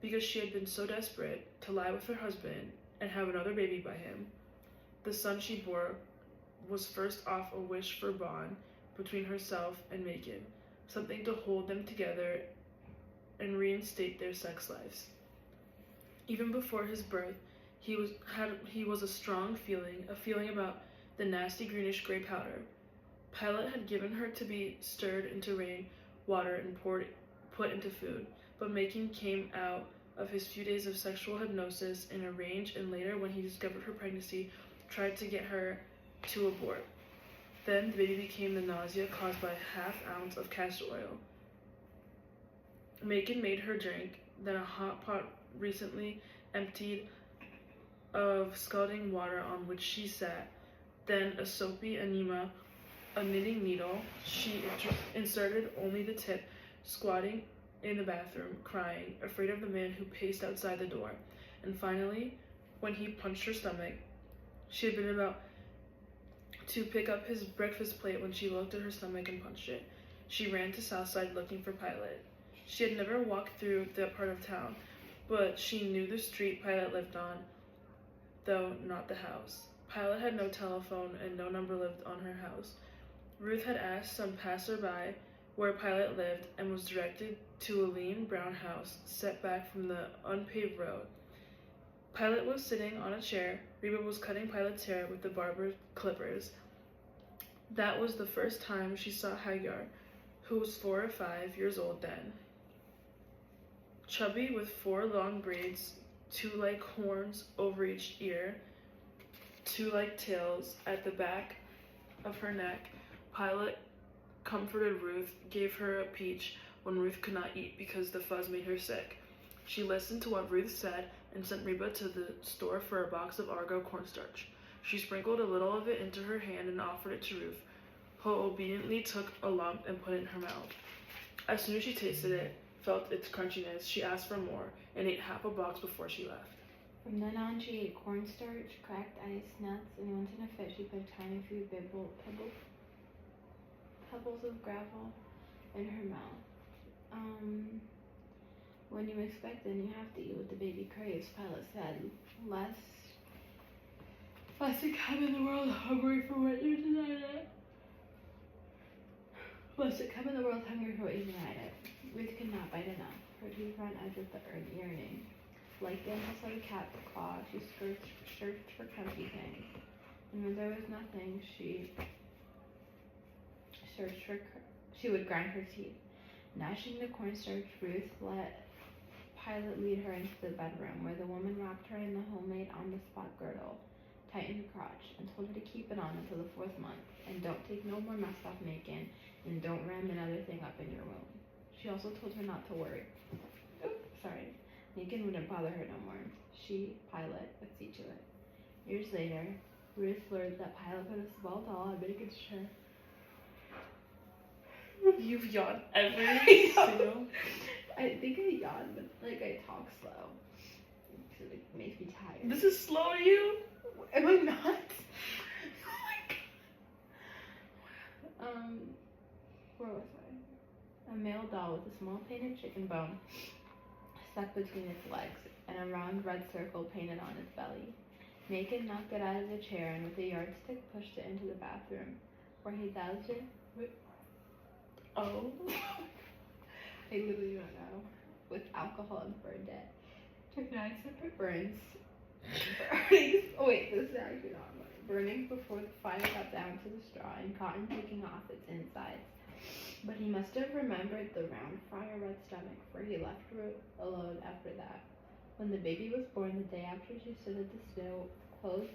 because she had been so desperate to lie with her husband and have another baby by him. The son she bore was first off a wish for bond between herself and Macon, something to hold them together and reinstate their sex lives. Even before his birth, he was a strong feeling, a feeling about the nasty greenish gray powder. Pilot had given her to be stirred into rain water and put into food, but Macon came out of his few days of sexual hypnosis in a range, and later, when he discovered her pregnancy, tried to get her to abort. Then the baby became the nausea caused by a ½ ounce of castor oil. Macon made her drink, then a hot pot recently emptied of scalding water on which she sat, then a soapy enema, a knitting needle she inserted only the tip, squatting in the bathroom, crying, afraid of the man who paced outside the door. And finally, when he punched her stomach, she had been about to pick up his breakfast plate when she looked at her stomach and punched it. She ran to Southside looking for Pilot. She had never walked through that part of town, but she knew the street Pilot lived on, though not the house. Pilot had no telephone and no number lived on her house. Ruth had asked some passerby where Pilot lived and was directed to a lean brown house set back from the unpaved road. Pilot was sitting on a chair. Reba was cutting Pilot's hair with the barber clippers. That was the first time she saw Hagar, who was 4 or 5 years old then. Chubby with 4 long braids, 2 like horns over each ear, 2 like tails at the back of her neck, Pilot comforted Ruth, gave her a peach when Ruth could not eat because the fuzz made her sick. She listened to what Ruth said and sent Reba to the store for a box of Argo cornstarch. She sprinkled a little of it into her hand and offered it to Ruth, who obediently took a lump and put it in her mouth. As soon as she tasted it, felt its crunchiness, she asked for more and ate half a box before she left. From then on, she ate cornstarch, cracked ice, nuts, and once in a fit, she put a tiny few pebbles of gravel in her mouth. When you expect it, you have to eat what the baby craves, Pilot said. Less to come in the world hungry for what you denied it. Less to come in the world hungry for what you denied it. Ruth could not bite enough. Her teeth ran edge of the yearning. Like the impulse of a cat for claw, she searched for comfy things. And when there was nothing, she would grind her teeth. Gnashing the cornstarch, Ruth let Pilot lead her into the bedroom, where the woman wrapped her in the homemade on-the-spot girdle, tightened her crotch, and told her to keep it on until the 4th month, and don't take no more mess off Macon, and don't ram another thing up in your womb. She also told her not to worry. Macon wouldn't bother her no more. She, Pilot, would see to it. Years later, Ruth learned that Pilot put a small doll on Macon's chair. You've yawned every single. I think I yawn, but like I talk slow. Because it makes me tired. This is slow to you? Am I not? Oh my god. Where was I? A male doll with a small painted chicken bone stuck between its legs and a round red circle painted on its belly. Macon knocked it out of the chair and with a yardstick pushed it into the bathroom, where he doused it with Oh. I literally don't know. With alcohol and burned it. Took 9 separate burns. Wait, this is actually not funny. Burnings before the fire got down to the straw and cotton taking off its insides. But he must have remembered the round fire-red stomach, for he left Ruth alone after that. When the baby was born, the day after, she stood at the snow, clothed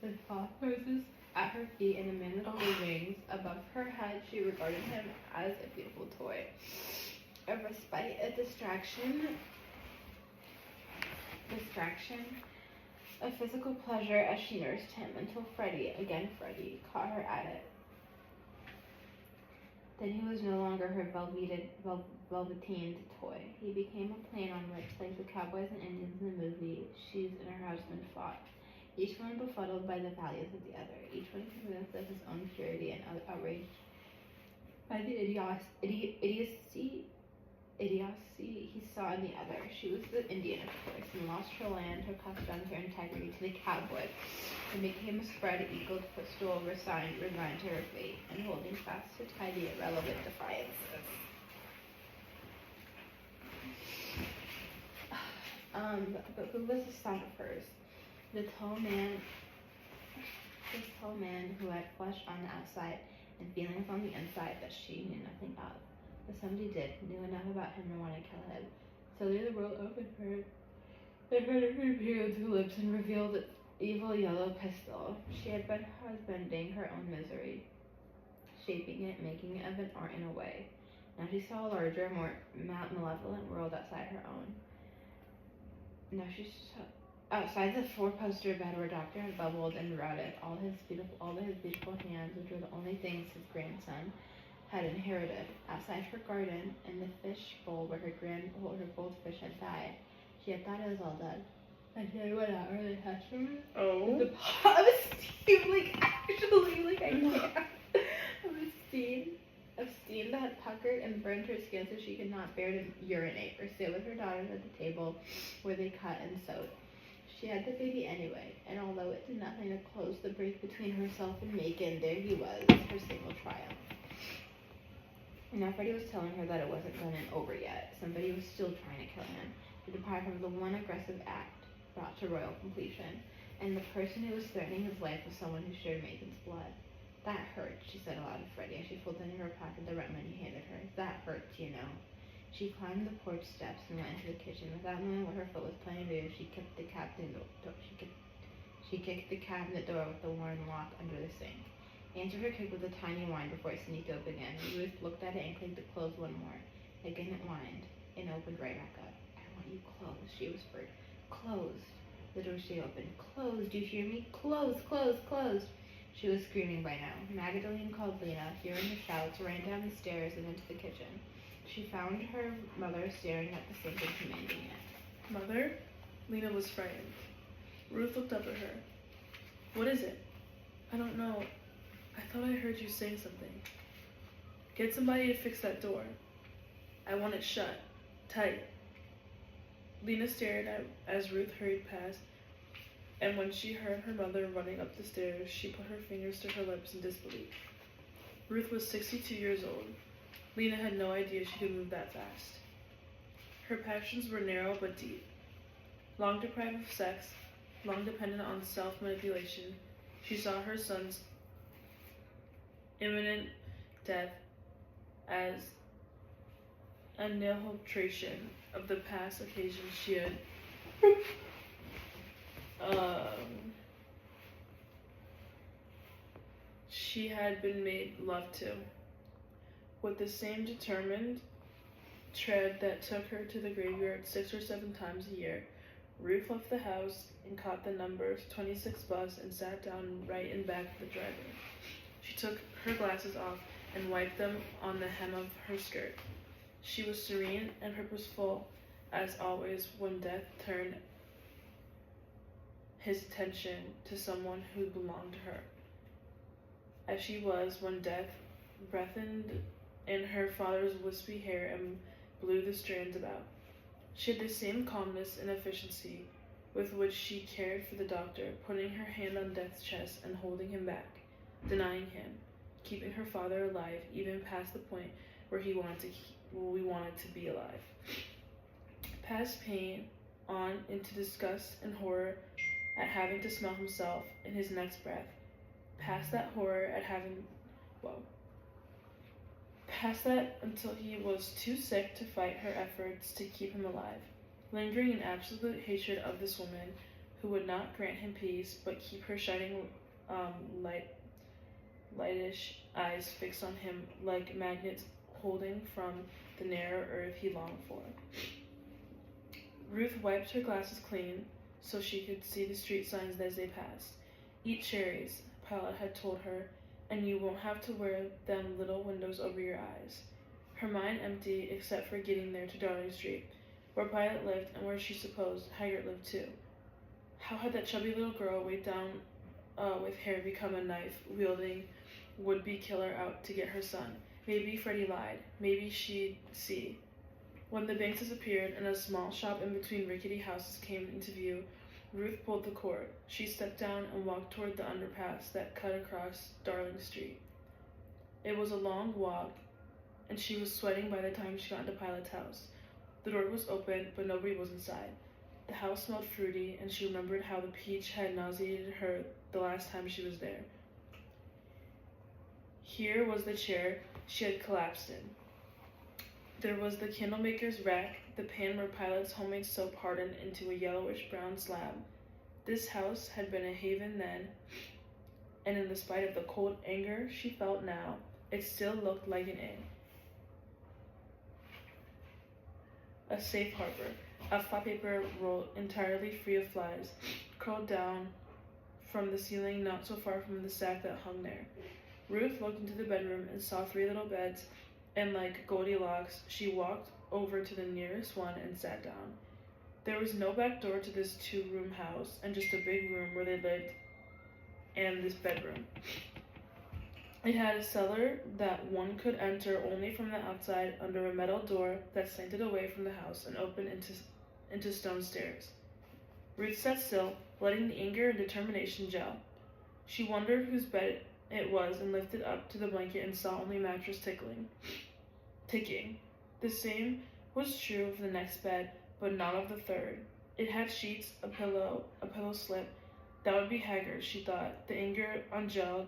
with cloth roses at her feet and a man with blue wings above her head. She regarded him as a beautiful toy, a respite, a distraction, a physical pleasure as she nursed him until Freddie caught her at it. Then he was no longer her velveteened toy. He became a plane on which, like the cowboys and Indians in the movie, she and her husband fought, each one befuddled by the values of the other, each one convinced of his own purity and outraged by the idiocy he saw in the other. She was the Indian, of course, and lost her land, her customs, her integrity to the cowboy, and became a spread-eagled footstool, resigned to her fate, and holding fast to tidy irrelevant defiances. But who was the son of hers? This tall man who had flesh on the outside and feelings on the inside that she knew nothing of. But somebody knew enough about him to want to kill him. Suddenly the world opened for her. It heard her revealed her lips and revealed its evil yellow pistol. She had been husbanding her own misery, shaping it, making it of an art in a way. Now she saw a larger, more malevolent world outside her own. Now she saw outside the 4-poster bed where Doctor had bubbled and routed all his beautiful hands, which were the only things his grandson had inherited. Outside her garden, in the fish bowl where her goldfish had died, she had thought it was all dead. And she went out early testament. Oh. The pot of steam, I can't. Of steam that had puckered and burned her skin so she could not bear to urinate or sit with her daughters at the table where they cut and sewed. She had the baby anyway, and although it did nothing to close the break between herself and Macon, there he was, her single triumph. And now Freddie was telling her that it wasn't done and over yet. Somebody was still trying to kill him, to deprive him of the one aggressive act brought to royal completion. And the person who was threatening his life was someone who shared Macon's blood. That hurts, she said aloud to Freddie as she folded in her pocket the rent money he handed her. That hurts, you know. She climbed the porch steps and went into the kitchen. Without knowing what her foot was planning to do, she kicked the cabinet door with the worn lock under the sink. Answered her kick with a tiny whine before it sneaked open again. Ruth looked at it and clicked it closed one more. Again it whined and opened right back up. I want you closed, she whispered. Closed. The door stayed open. Closed, do you hear me? Closed, closed, closed. She was screaming by now. Magdalene called Lena, hearing the shouts, ran down the stairs and into the kitchen. She found her mother staring at the sink and commanding it. Mother? Lena was frightened. Ruth looked up at her. What is it? I don't know. I thought I heard you say something. Get somebody to fix that door. I want it shut. Tight. Lena stared as Ruth hurried past, and when she heard her mother running up the stairs, she put her fingers to her lips in disbelief. Ruth was 62 years old. Lena had no idea she could move that fast. Her passions were narrow but deep. Long deprived of sex, long dependent on self-manipulation, she saw her son's imminent death as a nihilitration of the past occasions she had been made love to. With the same determined tread that took her to the graveyard 6 or 7 times a year, Ruth left the house and caught the number 26 bus and sat down right in back of the driver. She took her glasses off and wiped them on the hem of her skirt. She was serene and purposeful as always when death turned his attention to someone who belonged to her, as she was when death breathed in her father's wispy hair and blew the strands about. She had the same calmness and efficiency with which she cared for the doctor, putting her hand on Death's chest and holding him back, denying him, keeping her father alive even past the point where we wanted to be alive. Past pain, on into disgust and horror at having to smell himself in his next breath. Past that horror at past that until he was too sick to fight her efforts to keep him alive, lingering in absolute hatred of this woman who would not grant him peace but keep her shining lightish eyes fixed on him like magnets holding from the narrow earth he longed for. Ruth wiped her glasses clean so she could see the street signs as they passed. Eat cherries, Pilot had told her, and you won't have to wear them little windows over your eyes. Her mind empty except for getting there to Darling Street, where Pilot lived and where she supposed Haggart lived too. How had that chubby little girl weighed down with hair become a knife-wielding would-be killer out to get her son? Maybe Freddie lied. Maybe she'd see. When the Bankses appeared and a small shop in between rickety houses came into view, Ruth pulled the cord. She stepped down and walked toward the underpass that cut across Darling Street. It was a long walk, and she was sweating by the time she got into Pilot's house. The door was open, but nobody was inside. The house smelled fruity, and she remembered how the peach had nauseated her the last time she was there. Here was the chair she had collapsed in. There was the candlemaker's rack, the pan where Pilot's homemade soap hardened into a yellowish-brown slab. This house had been a haven then, and in spite of the cold anger she felt now, it still looked like an inn. A safe harbor, a flat paper roll entirely free of flies, curled down from the ceiling not so far from the sack that hung there. Ruth looked into the bedroom and saw 3 little beds, and like Goldilocks, she walked over to the nearest one and sat down. There was no back door to this 2-room house, and just a big room where they lived, and this bedroom. It had a cellar that one could enter only from the outside under a metal door that slanted away from the house and opened into stone stairs. Ruth sat still, letting the anger and determination gel. She wondered whose bed it was and lifted up to the blanket and saw only mattress ticking. The same was true of the next bed, but not of the third. It had sheets, a pillow slip. That would be Haggart, she thought. The anger ungelled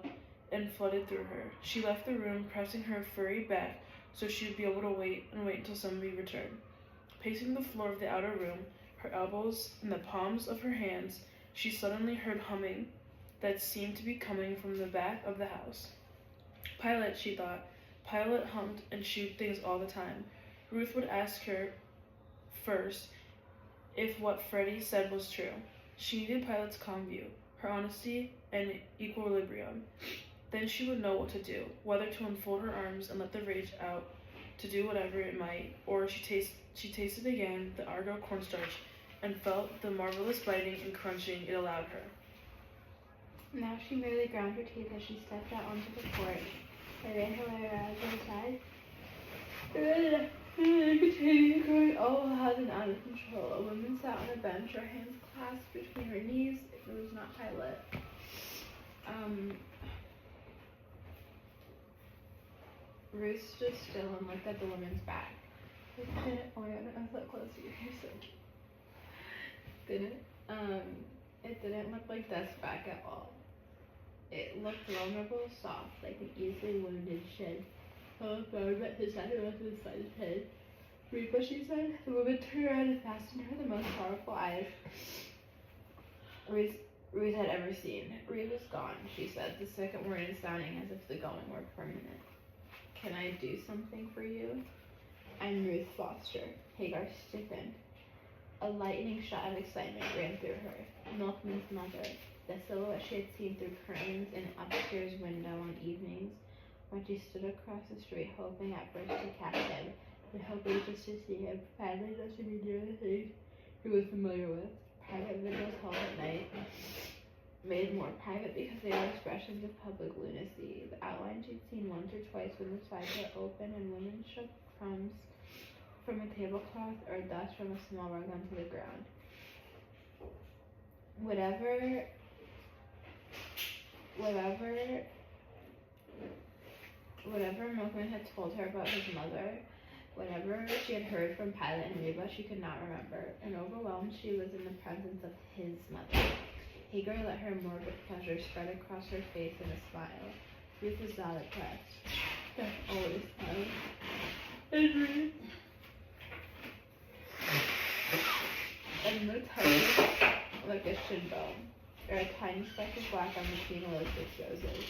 and flooded through her. She left the room, pressing her furry back so she would be able to wait until somebody returned. Pacing the floor of the outer room, her elbows in the palms of her hands, she suddenly heard humming that seemed to be coming from the back of the house. Pilot, she thought. Pilot hummed and chewed things all the time. Ruth would ask her first if what Freddie said was true. She needed Pilot's calm view, her honesty and equilibrium. Then she would know what to do, whether to unfold her arms and let the rage out, to do whatever it might, or she tasted again the Argo cornstarch and felt the marvelous biting and crunching it allowed her. Now she merely ground her teeth as she stepped out onto the porch. I ran her eyes outside. And continued growing all loud and out of control. A woman sat on a bench, her hands clasped between her knees. It was not Pilate. Ruth stood still and looked at the woman's back. It didn't. Oh my god, I'm so close to you. You're so cute. It didn't look like death's back at all. It looked vulnerable, soft, like an easily wounded shin. But his head was inside his head. Read what she said. The woman turned around and fastened her the most powerful eyes Ruth had ever seen. Ruth was gone, she said, the second word sounding as if the going were permanent. Can I do something for you? I'm Ruth Foster. Hagar stiffened. A lightning shot of excitement ran through her. Milkman's mother, the silhouette she had seen through curtains in an upstairs window on evenings when she stood across the street, hoping at first to catch him, and hoping just to see him. Finally, just to be near the things he was familiar with. Private windows held at night, made more private because they were expressions of public lunacy. The outline she'd seen once or twice when the sides were open and women shook crumbs from a tablecloth or dust from a small rug onto the ground. Whatever Milkman had told her about his mother, whatever she had heard from Pilate and Reba, she could not remember, and overwhelmed she was in the presence of his mother. Hagar let her morbid pleasure spread across her face in a smile. Ruth was not impressed. That's always smiles. And looked hard like a shin bone, or a tiny speck of black on the green lotus roses,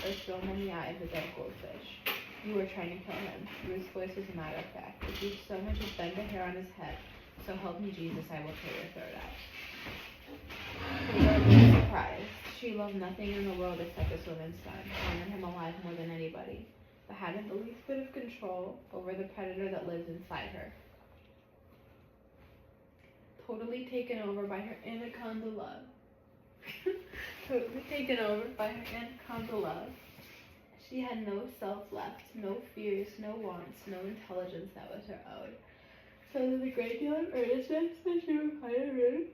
or film on the eye of a dead goldfish. You were trying to kill him. Ruth's voice was a matter of fact. If you so much as bend a hair on his head, so help me Jesus, I will tear your throat out. Hagar was surprised. She loved nothing in the world except this woman's son, wanted him alive more than anybody, but hadn't the least bit of control over the predator that lived inside her. Totally taken over by her anaconda love. Totally taken over by her anaconda love. She had no self left, no fears, no wants, no intelligence that was her own. So with a great deal of earnestness, that she replied, Ruth,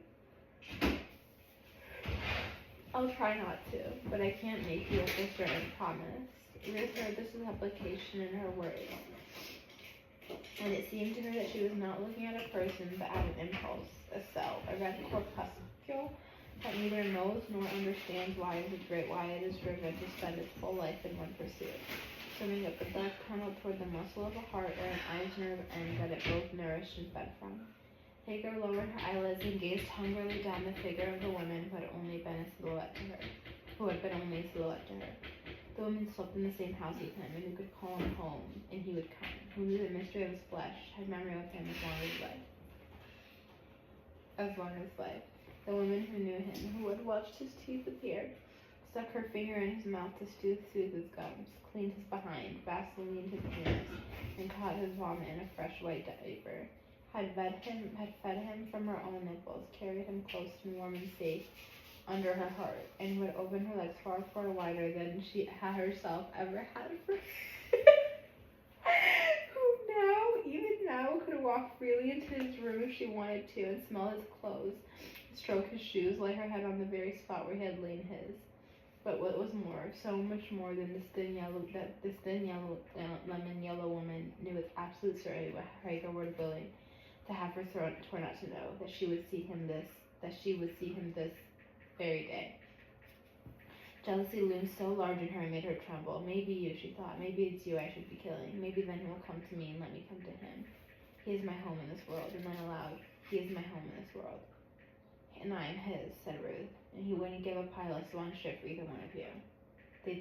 I'll try not to, but I can't make you a for certain promise. Ruth heard this supplication in her words, and it seemed to her that she was not looking at a person, but at an impulse, a cell, a red corpuscle that neither knows nor understands why it is driven to spend its whole life in one pursuit, swimming up the dark tunnel toward the muscle of a heart or an eye's nerve end that it both nourished and fed from. Hagar lowered her eyelids and gazed hungrily down the figure of the woman who had only been a silhouette to her. The woman slept in the same house with him, and who could call him home, and he would come, who knew the mystery of his flesh, had memory with him as long as life. The woman who knew him, who had watched his teeth appear, stuck her finger in his mouth to soothe his gums, cleaned his behind, Vaselined his penis, and caught his vomit in a fresh white diaper, had fed him from her own nipples, carried him close and warm and safe under her heart, and who had opened her legs far, far wider than she had herself ever had for even now, could walk freely into his room if she wanted to, and smell his clothes, stroke his shoes, lay her head on the very spot where he had lain his. But what was more, so much more than this thin lemon yellow woman knew with absolute certainty what Hagar was willing to have her throat torn out to know, that she would see him this very day. Jealousy loomed so large in her and made her tremble. Maybe you, she thought. Maybe it's you I should be killing. Maybe then he will come to me and let me come to him. He is my home in this world. And then aloud, he is my home in this world. And I am his, said Ruth. And he wouldn't give a pilot's one ship for either one of you. They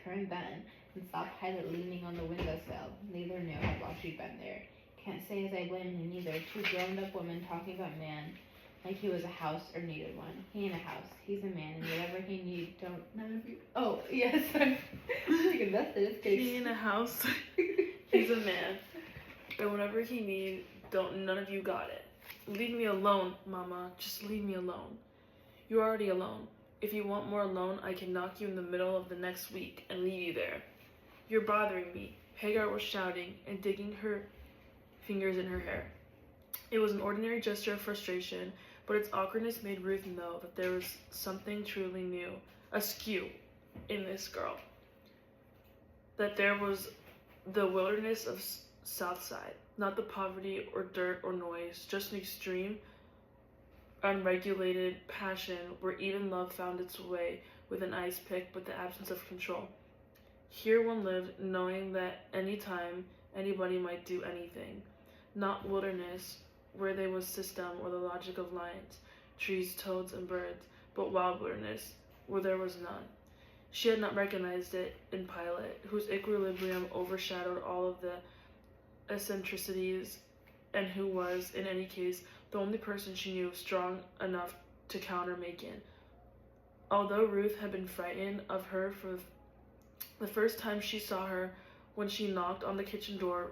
turned then and saw Pilate leaning on the windowsill. Neither knew how long she'd been there. Can't say as I blame him either. Two grown-up women talking about man like he was a house or needed one. He ain't a house. He's a man, and whatever he needs, none of you. Oh, yes, I'm like invested. It's good. He ain't a house. He's a man, and whatever he needs, none of you got it. Leave me alone, Mama. Just leave me alone. You're already alone. If you want more alone, I can knock you in the middle of the next week and leave you there. You're bothering me. Hagar was shouting and digging her fingers in her hair. It was an ordinary gesture of frustration, but its awkwardness made Ruth know that there was something truly new, askew, in this girl. That there was the wilderness of Southside, not the poverty or dirt or noise, just an extreme, unregulated passion where even love found its way with an ice pick but the absence of control. Here one lived knowing that any time anybody might do anything. Not wilderness where there was system or the logic of lions, trees, toads, and birds, but wild wilderness where there was none. She had not recognized it in Pilate, whose equilibrium overshadowed all of the eccentricities, and who was, in any case, the only person she knew strong enough to counter Macon. Although Ruth had been frightened of her for the first time she saw her when she knocked on the kitchen door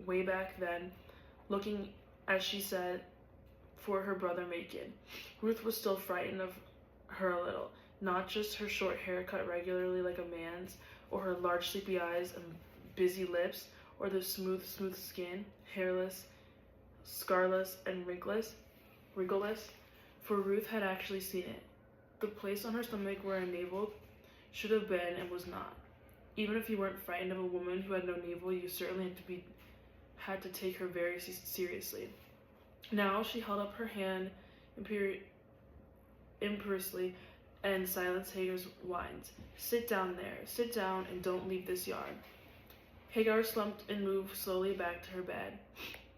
way back then, looking, as she said, for her brother Macon, Ruth was still frightened of her a little. Not just her short hair cut regularly like a man's, or her large sleepy eyes and busy lips, or the smooth skin, hairless, scarless, and wrinkless, for Ruth had actually seen it. The place on her stomach where a navel should have been and was not. Even if you weren't frightened of a woman who had no navel, you certainly had to take her very seriously. Now she held up her hand imperiously and silenced Hagar's whines. Sit down there. Sit down and don't leave this yard. Hagar slumped and moved slowly back to her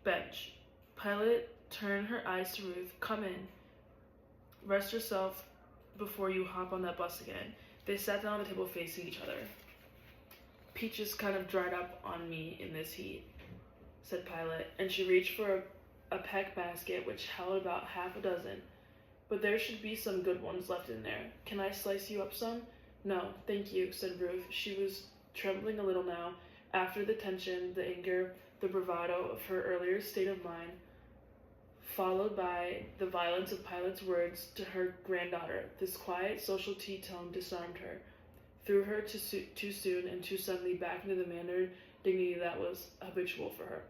bench. Pilate turned her eyes to Ruth. Come in. Rest yourself before you hop on that bus again. They sat down at the table facing each other. Peaches kind of dried up on me in this heat, said Pilate, and she reached for a peck basket which held about half a dozen. But there should be some good ones left in there. Can I slice you up some? No, thank you, said Ruth. She was trembling a little now, after the tension, the anger, the bravado of her earlier state of mind, followed by the violence of Pilate's words to her granddaughter. This quiet, social tea tone disarmed her, threw her too soon and too suddenly back into the mannered dignity that was habitual for her.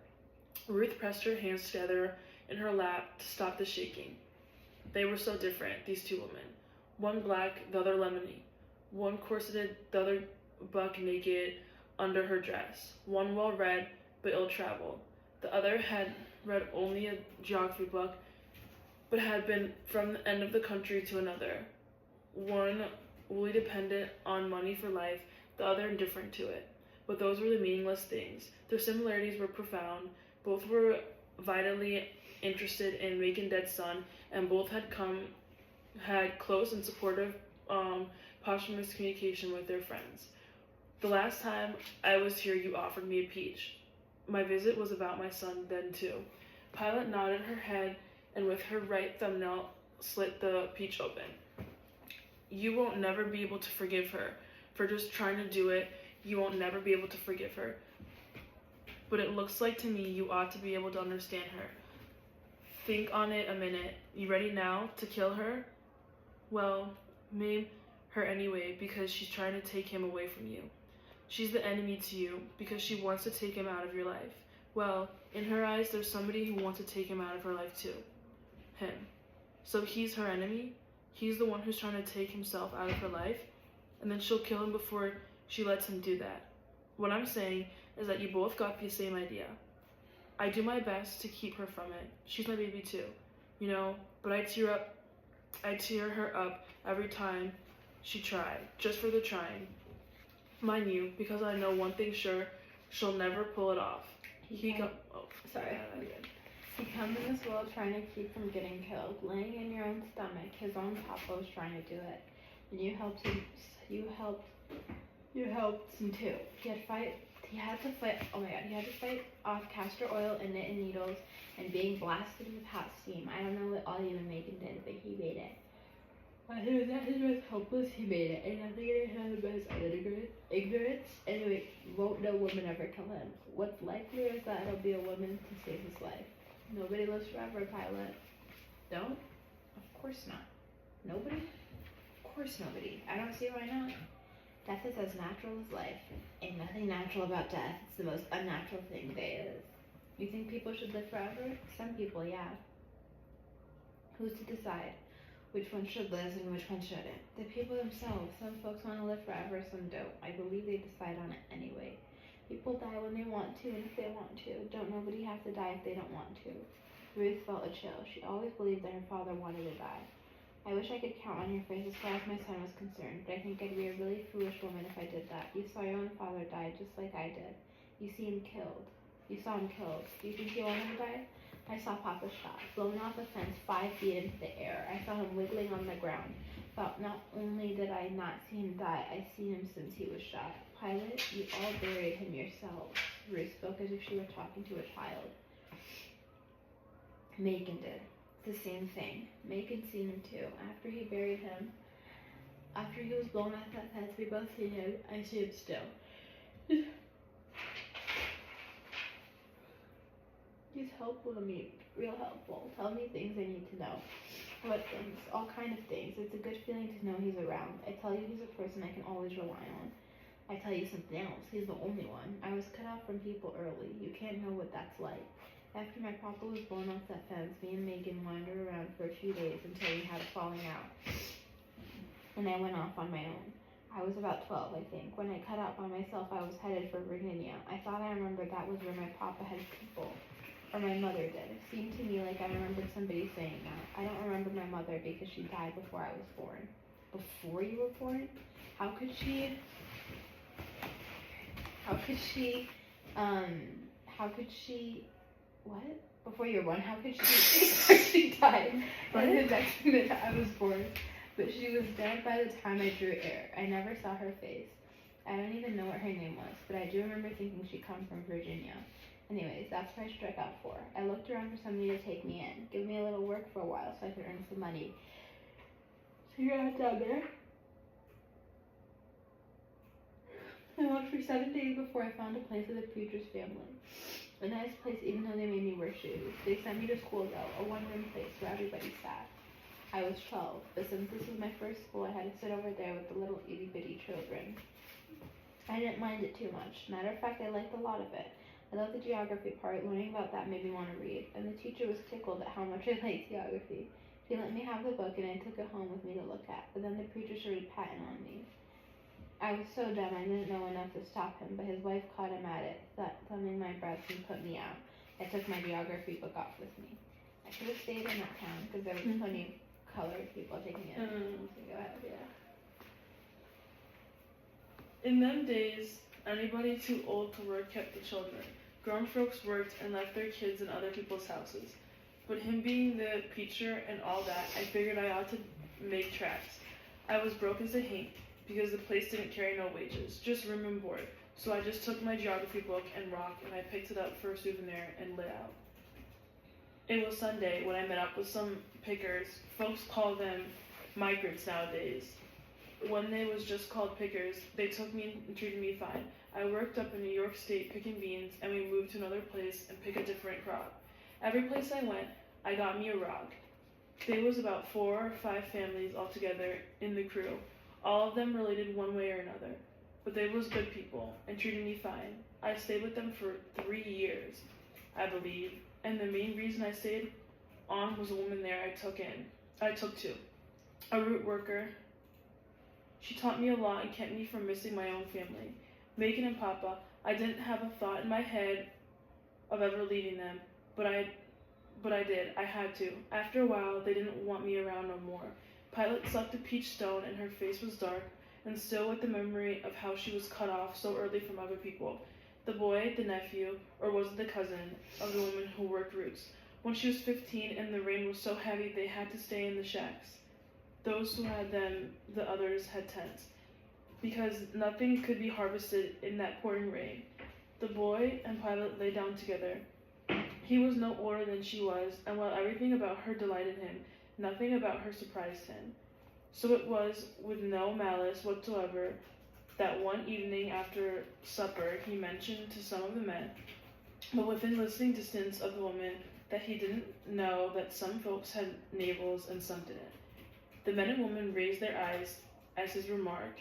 Ruth pressed her hands together in her lap to stop the shaking. They were so different, these two women. One black, the other lemony. One corseted, the other buck naked under her dress. One well-read, but ill-traveled. The other had read only a geography book, but had been from the end of the country to another. One wholly dependent on money for life, the other indifferent to it. But those were the meaningless things. Their similarities were profound. Both were vitally interested in Macon Dead's son, and both had close and supportive posthumous communication with their friends. The last time I was here, you offered me a peach. My visit was about my son then, too. Pilate nodded her head, and with her right thumbnail slit the peach open. You won't never be able to forgive her for just trying to do it. You won't never be able to forgive her. But it looks like to me you ought to be able to understand her. Think on it a minute. You ready now to kill her? Well, maim her anyway because she's trying to take him away from you. She's the enemy to you because she wants to take him out of your life. Well, in her eyes, there's somebody who wants to take him out of her life too. Him. So he's her enemy? He's the one who's trying to take himself out of her life? And then she'll kill him before she lets him do that. What I'm saying is that you both got the same idea. I do my best to keep her from it. She's my baby too, but I tear her up every time she tried, just for the trying. Mind you, because I know one thing sure, she'll never pull it off. He comes in this world trying to keep from getting killed, laying in your own stomach. His own papa was trying to do it, and you helped him. You helped him too. He had to fight off castor oil and knitting needles and being blasted with hot steam. I don't know what all even Macon did, but he made it. While he was at his most helpless, he made it, and nothing in him but ignorance. Anyway, won't no woman ever kill him. What's likely is that it'll be a woman to save his life. Nobody lives forever, Pilate. Don't? Of course not. Nobody? Of course nobody. I don't see why not. Death is as natural as life. Ain't nothing natural about death. It's the most unnatural thing there is. You think people should live forever? Some people, yeah. Who's to decide which one should live and which one shouldn't? The people themselves. Some folks want to live forever, some don't. I believe they decide on it anyway. People die when they want to and if they want to. Don't nobody have to die if they don't want to. Ruth felt a chill. She always believed that her father wanted to die. I wish I could count on your face as far as my son was concerned, but I think I'd be a really foolish woman if I did that. You saw your own father die just like I did. You saw him killed. Do you think you wanted him to die? I saw Papa shot, blown off a fence 5 feet into the air. I saw him wiggling on the ground. But not only did I not see him die, I seen him since he was shot. Pilate, you all buried him yourselves. Ruth spoke as if she were talking to a child. Macon did the same thing. Macon seen him too. After he buried him, after he was blown off that fence, we both seen him. I see him still. He's helpful to me, real helpful. Tell me things I need to know. What things? All kind of things. It's a good feeling to know he's around. I tell you he's a person I can always rely on. I tell you something else. He's the only one. I was cut off from people early. You can't know what that's like. After my papa was blown off that fence, me and Megan wandered around for a few days until we had a falling out. And I went off on my own. I was about 12, I think. When I cut out by myself, I was headed for Virginia. I thought I remembered that was where my papa had people. Or my mother did. It seemed to me like I remembered somebody saying that. I don't remember my mother because she died before I was born. Before you were born? How could she, what? Before you were born, how could she, she died by the next minute I was born. But she was dead by the time I drew air. I never saw her face. I don't even know what her name was, but I do remember thinking she'd come from Virginia. Anyways, that's what I struck out for. I looked around for somebody to take me in, give me a little work for a while so I could earn some money. So you're out down there? I walked for 7 days before I found a place with a preacher's family. A nice place even though they made me wear shoes. They sent me to school though, a one-room place where everybody sat. I was 12, but since this was my first school, I had to sit over there with the little itty-bitty children. I didn't mind it too much. Matter of fact, I liked a lot of it. I loved the geography part. Learning about that made me want to read, and the teacher was tickled at how much I liked geography. She let me have the book, and I took it home with me to look at, but then the preacher started patting on me. I was so dumb I didn't know enough to stop him, but his wife caught him at it, thumbing my breasts and put me out. I took my geography book off with me. I should have stayed in that town, because there was plenty of colored people taking it. So go ahead, yeah. In them days, anybody too old to work kept the children. Grown folks worked and left their kids in other people's houses. But him being the preacher and all that, I figured I ought to make tracks. I was broke as a hink because the place didn't carry no wages, just room and board. So I just took my geography book and rock and I picked it up for a souvenir and lit out. It was Sunday when I met up with some pickers. Folks call them migrants nowadays. When they was just called pickers, they took me and treated me fine. I worked up in New York State picking beans, and we moved to another place and picked a different crop. Every place I went, I got me a rock. There was about 4 or 5 families altogether in the crew, all of them related one way or another. But they was good people, and treated me fine. I stayed with them for 3 years, I believe, and the main reason I stayed on was a woman there I took to, a root worker. She taught me a lot and kept me from missing my own family. Macon and Papa, I didn't have a thought in my head of ever leaving them, but I did. I had to. After a while, they didn't want me around no more. Pilate sucked a peach stone and her face was dark and still with the memory of how she was cut off so early from other people. The boy, the nephew, or was it the cousin of the woman who worked roots. When she was 15 and the rain was so heavy they had to stay in the shacks. Those who had them, the others had tents, because nothing could be harvested in that pouring rain. The boy and Pilate lay down together. He was no older than she was, and while everything about her delighted him, nothing about her surprised him. So it was with no malice whatsoever that one evening after supper he mentioned to some of the men, but within listening distance of the woman, that he didn't know that some folks had navels and some didn't. The men and women raised their eyes as his remark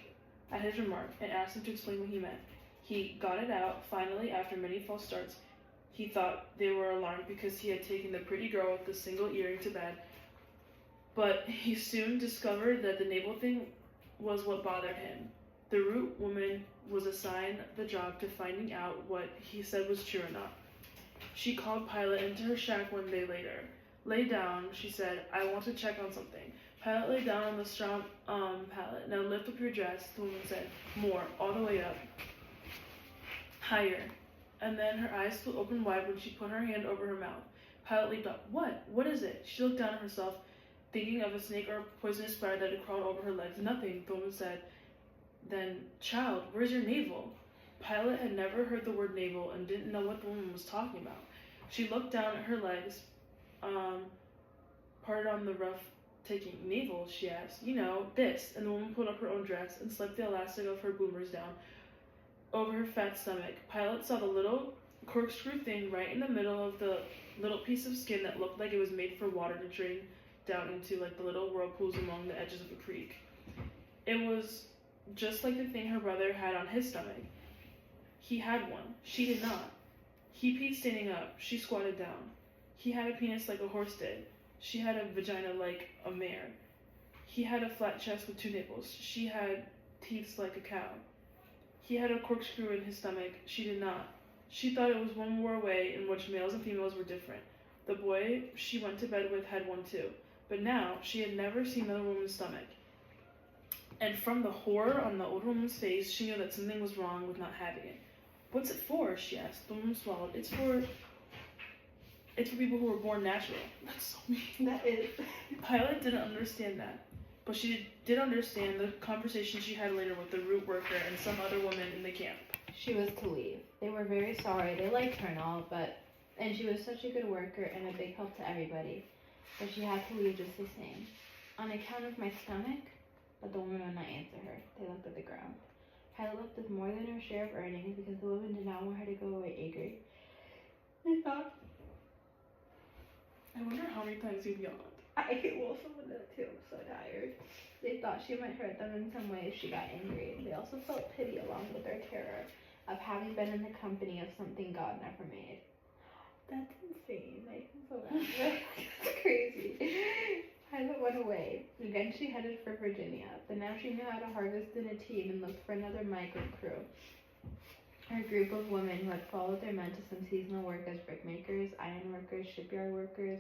at his remark and asked him to explain what he meant. He got it out, finally, after many false starts. He thought they were alarmed because he had taken the pretty girl with the single earring to bed, but he soon discovered that the navel thing was what bothered him. The root woman was assigned the job to finding out what he said was true or not. She called Pilate into her shack one day later. Lay down, she said. I want to check on something. Pilate lay down on the straw pallet. Now lift up your dress, the woman said. More, all the way up. Higher. And then her eyes flew open wide when she put her hand over her mouth. Pilate leaped up. What? What is it? She looked down at herself, thinking of a snake or a poisonous spider that had crawled over her legs. Nothing, the woman said. Then, child, where's your navel? Pilate had never heard the word navel and didn't know what the woman was talking about. She looked down at her legs, parted on the rough taking. Navel, she asked. You know, this. And the woman pulled up her own dress and slipped the elastic of her bloomers down over her fat stomach. Pilate saw the little corkscrew thing right in the middle of the little piece of skin that looked like it was made for water to drain down into, like the little whirlpools along the edges of a creek. It was just like the thing her brother had on his stomach. He had one. She did not. He peed standing up. She squatted down. He had a penis like a horse did. She had a vagina like a mare. He had a flat chest with 2 nipples. She had teeth like a cow. He had a corkscrew in his stomach. She did not. She thought it was one more way in which males and females were different. The boy she went to bed with had one too. But now she had never seen another woman's stomach. And from the horror on the old woman's face, she knew that something was wrong with not having it. What's it for? She asked. The woman swallowed. It's for people who were born natural. That's so mean. That is. Pilate didn't understand that. But she did understand the conversation she had later with the root worker and some other woman in the camp. She was to leave. They were very sorry. They liked her and all, and she was such a good worker and a big help to everybody. But she had to leave just the same. On account of my stomach? But the woman would not answer her. They looked at the ground. Pilate left with more than her share of earnings because the woman did not want her to go away angry. I wonder how many times you've yawned. I will someone did too. I'm so tired. They thought she might hurt them in some way if she got angry. They also felt pity along with their terror of having been in the company of something God never made. That's insane. I feel so bad. That's crazy. Pilate went away. Again, she headed for Virginia, but now she knew how to harvest in a team and looked for another migrant crew. Her group of women who had followed their men to some seasonal work as brickmakers, iron workers, shipyard workers.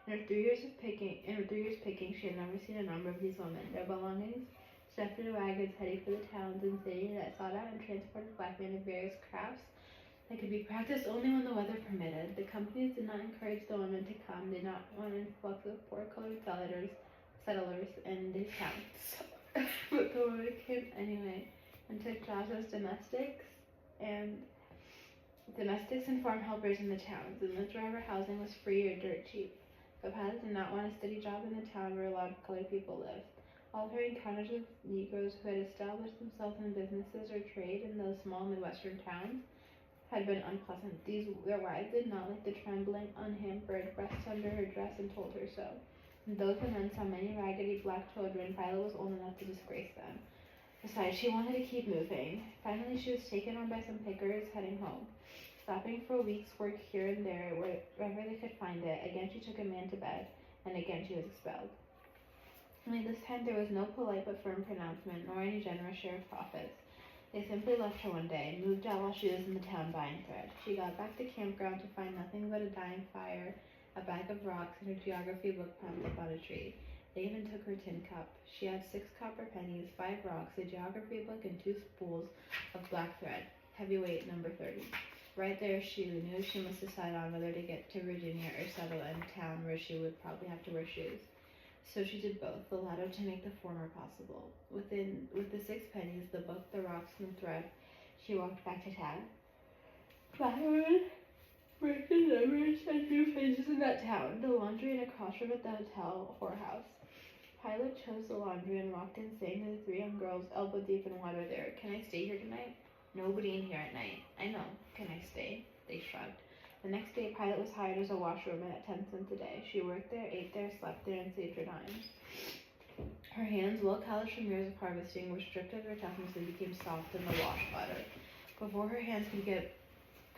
In her 3 years picking, she had never seen a number of these women. Their belongings stuffed into wagons heading for the towns and cities that sought out and transported black men in various crafts that could be practiced only when the weather permitted. The companies did not encourage the women to come, did not want an influx of poor-colored settlers in these towns. But the women came anyway and took jobs as domestics and farm helpers in the towns, and the driver housing was free or dirt cheap. But Pilate did not want a steady job in the town where a lot of colored people lived. All her encounters with Negroes who had established themselves in businesses or trade in those small Midwestern towns had been unpleasant. Their wives did not like the trembling, unhampered breasts under her dress and told her so. And those women saw many raggedy black children. Pilate was old enough to disgrace them. Besides, she wanted to keep moving. Finally, she was taken on by some pickers heading home. Stopping for a week's work here and there, wherever they could find it. Again, she took a man to bed, and again she was expelled. Only this time there was no polite but firm pronouncement, nor any generous share of profits. They simply left her one day, moved out while she was in the town buying thread. She got back to campground to find nothing but a dying fire, a bag of rocks, and her geography book propped up on a tree. They even took her tin cup. She had 6 copper pennies, 5 rocks, a geography book, and 2 spools of black thread, heavyweight number 30. Right there, she knew she must decide on whether to get to Virginia or settle in a town where she would probably have to wear shoes. So she did both, the latter to make the former possible. With the 6 pennies, the book, the rocks, and the thread, she walked back to town. Firewood, breaking numbers, and 2 pages in that town, the laundry and a crossroom at the hotel whorehouse. Pilate chose the laundry and walked in, saying to the 3 young girls, elbow deep in water there, "Can I stay here tonight?" "Nobody in here at night." "I know. Can I stay?" They shrugged. The next day, Pilate was hired as a washerwoman at 10 cents a day. She worked there, ate there, slept there, and saved her dimes. Her hands, well calloused from years of harvesting, were stripped of their toughness and became soft in the wash butter. Before her hands could get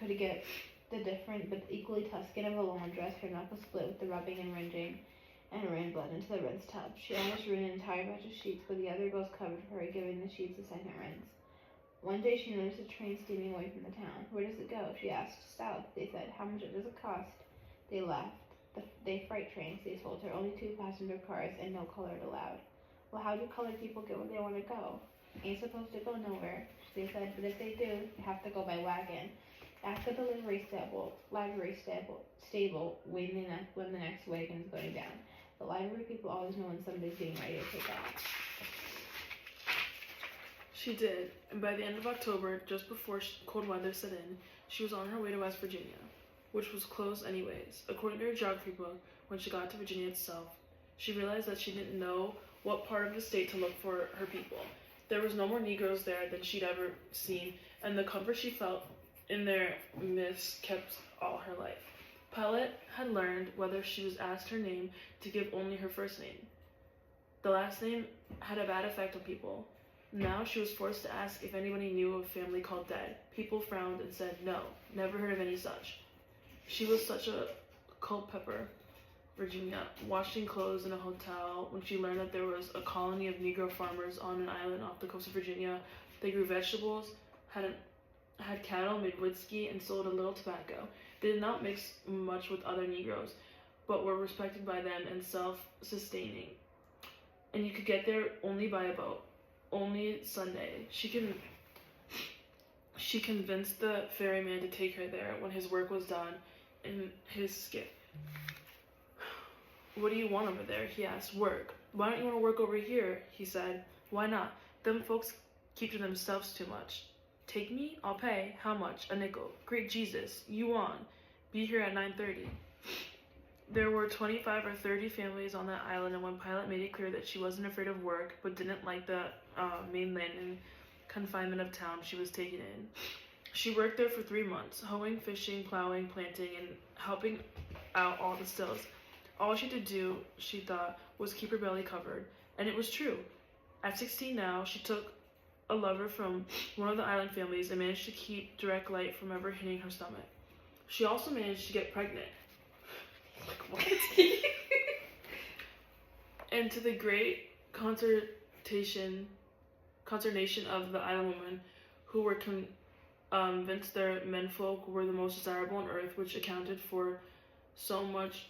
the different but equally tough skin of a laundress, her knuckles split with the rubbing and wringing, and ran blood into the rinse tub. She almost ruined an entire batch of sheets, but the other girls covered for her, giving the sheets a second rinse. One day she noticed a train steaming away from the town. Where does it go? She asked. South, they said. How much does it cost? They laughed. They freight trains, they told her. Only 2 passenger cars and no colored allowed. Well, how do colored people get where they want to go? Ain't supposed to go nowhere, they said, but if they do, they have to go by wagon. Ask the livery stable when the next wagon is going down. The livery people always know when somebody's getting ready to take off. She did, and by the end of October, just before cold weather set in, she was on her way to West Virginia, which was closed anyways. According to her geography book, when she got to Virginia itself, she realized that she didn't know what part of the state to look for her people. There was no more Negroes there than she'd ever seen, and the comfort she felt in their midst kept all her life. Pilot had learned, whether she was asked her name, to give only her first name. The last name had a bad effect on people. Now she was forced to ask if anybody knew of a family called Dead. People frowned and said no, never heard of any such. She was such a Culpeper, Virginia, washing clothes in a hotel when she learned that there was a colony of Negro farmers on an island off the coast of Virginia. They grew vegetables, had cattle, made whiskey, and sold a little tobacco. They did not mix much with other Negroes, but were respected by them and self-sustaining. And you could get there only by a boat, only Sunday. She convinced the ferryman to take her there when his work was done in his skiff. What do you want over there? He asked. Work. Why don't you want to work over here? He said. Why not? Them folks keep to themselves too much. Take me? I'll pay. How much? A nickel. Great Jesus. You on. Be here at 9:30. There were 25 or 30 families on that island, and when Pilot made it clear that she wasn't afraid of work, but didn't like the mainland and confinement of town, she was taken in. She worked there for 3 months, hoeing, fishing, plowing, planting, and helping out all the stills. All she had to do, she thought, was keep her belly covered, and it was true. At 16 now, she took a lover from one of the island families and managed to keep direct light from ever hitting her stomach. She also managed to get pregnant. Like, what? And to the great consternation of the island women, who were convinced their menfolk were the most desirable on earth, which accounted for so much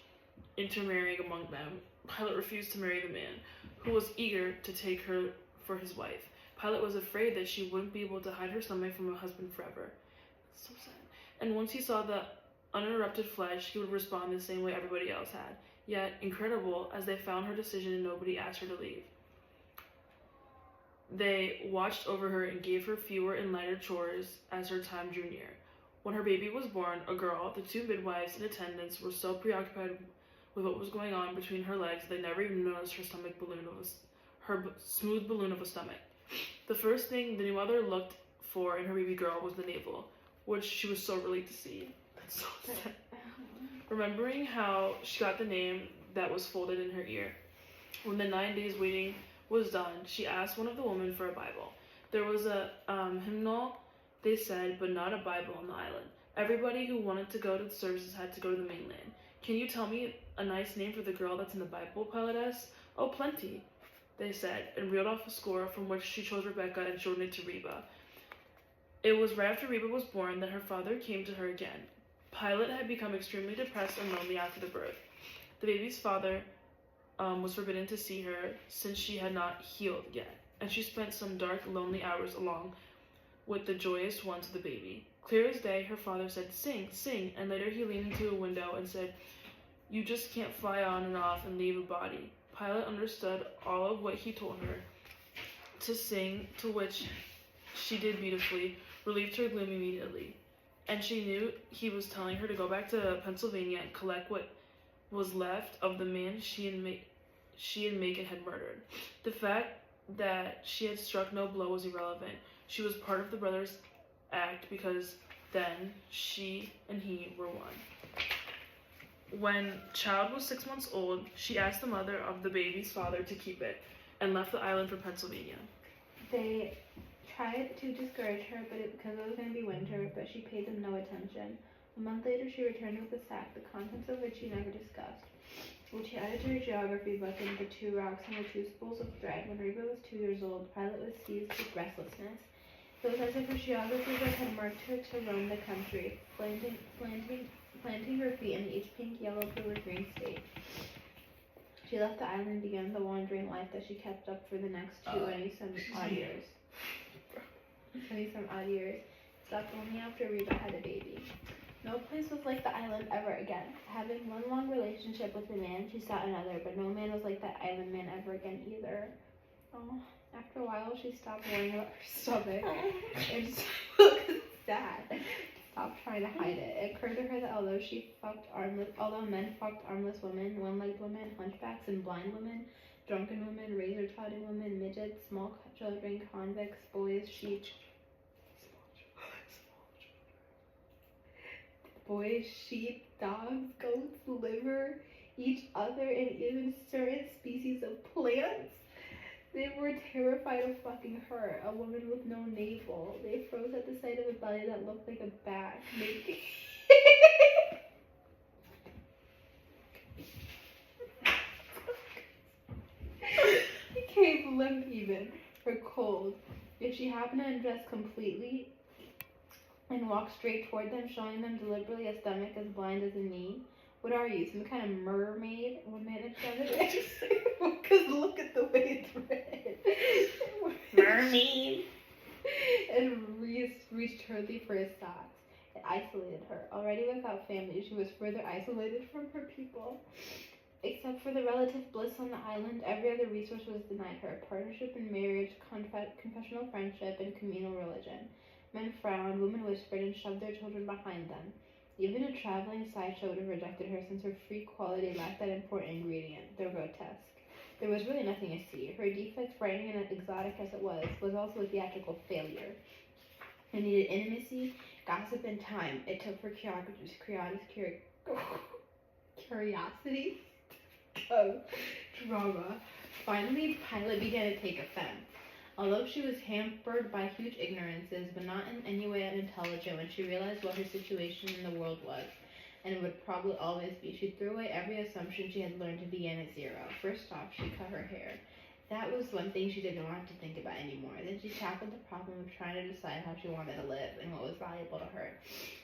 intermarrying among them, Pilot refused to marry the man, who was eager to take her for his wife. Pilot was afraid that she wouldn't be able to hide her stomach from a husband forever. So sad. And once he saw the uninterrupted flesh, he would respond the same way everybody else had. Yet, incredible, as they found her decision and nobody asked her to leave. They watched over her and gave her fewer and lighter chores as her time drew near. When her baby was born, a girl, the 2 midwives in attendance were so preoccupied with what was going on between her legs, they never even noticed her smooth balloon of a stomach. The first thing the new mother looked for in her baby girl was the navel, which she was so relieved to see. That's so sad. Remembering how she got the name that was folded in her ear. When the 9 days waiting was done, she asked one of the women for a Bible. There was a hymnal, they said, but not a Bible on the island. Everybody who wanted to go to the services had to go to the mainland. Can you tell me a nice name for the girl that's in the Bible, Pilot asked. Oh, plenty, they said, and reeled off a score from which she chose Rebecca and shortened it to Reba. It was right after Reba was born that her father came to her again. Pilot had become extremely depressed and lonely after the birth. The baby's father was forbidden to see her since she had not healed yet, and she spent some dark, lonely hours along with the joyous ones of the baby. Clear as day, her father said, "Sing, sing," and later he leaned into a window and said, "You just can't fly on and off and leave a body." Pilot understood all of what he told her to sing, to which she did beautifully, relieved her gloom immediately. And she knew he was telling her to go back to Pennsylvania and collect what was left of the man she and Megan had murdered. The fact that she had struck no blow was irrelevant. She was part of the brothers' act because then she and he were one. When child was 6 months old, she asked the mother of the baby's father to keep it. and left the island for Pennsylvania. They tried to discourage her, because it was going to be winter, but she paid them no attention. A month later, she returned with a sack, the contents of which she never discussed, which she added to her geography book and the 2 rocks and the 2 spools of thread. When Reba was 2 years old, Pilot was seized with restlessness. It was as if her geography book had marked her to roam the country, planting her feet in each pink, yellow, blue, or green state. She left the island and began the wandering life that she kept up for the next 20-some odd years. Stopped only after Reba had a baby. No place was like the island ever again. Having one long relationship with a man, she sought another, but no man was like that island man ever again either. Oh, after a while, she stopped worrying about her stomach. And just sad. Stopped trying to hide it. It occurred to her that although men fucked armless women, one-legged women, hunchbacks and blind women, drunken women, razor-trotting women, midgets, small children, convicts, boys, sheep, dogs, goats, liver, each other, and even certain species of plants. They were terrified of fucking her, a woman with no navel. They froze at the sight of a belly that looked like a back. Became limp even, or cold. If she happened to undress completely and walk straight toward them, showing them deliberately a stomach as blind as a knee. What are you, some kind of mermaid? One man had said it. Because look at the way it's read. Mermaid. And reached hurriedly for his socks. It isolated her. Already without family, she was further isolated from her people. Except for the relative bliss on the island, every other resource was denied her. Partnership and marriage, confessional friendship, and communal religion. Men frowned, women whispered, and shoved their children behind them. Even a traveling sideshow would have rejected her, since her free quality lacked that important ingredient, the grotesque. There was really nothing to see. Her defect, frightening and exotic as it was also a theatrical failure. It needed intimacy, gossip, and time. It took for curiosity of drama. Finally, Pilot began to take offense. Although she was hampered by huge ignorances, but not in any way unintelligent, when she realized what her situation in the world was, and would probably always be, she threw away every assumption she had learned to begin at zero. First off, she cut her hair. That was one thing she didn't want to think about anymore. Then she tackled the problem of trying to decide how she wanted to live and what was valuable to her.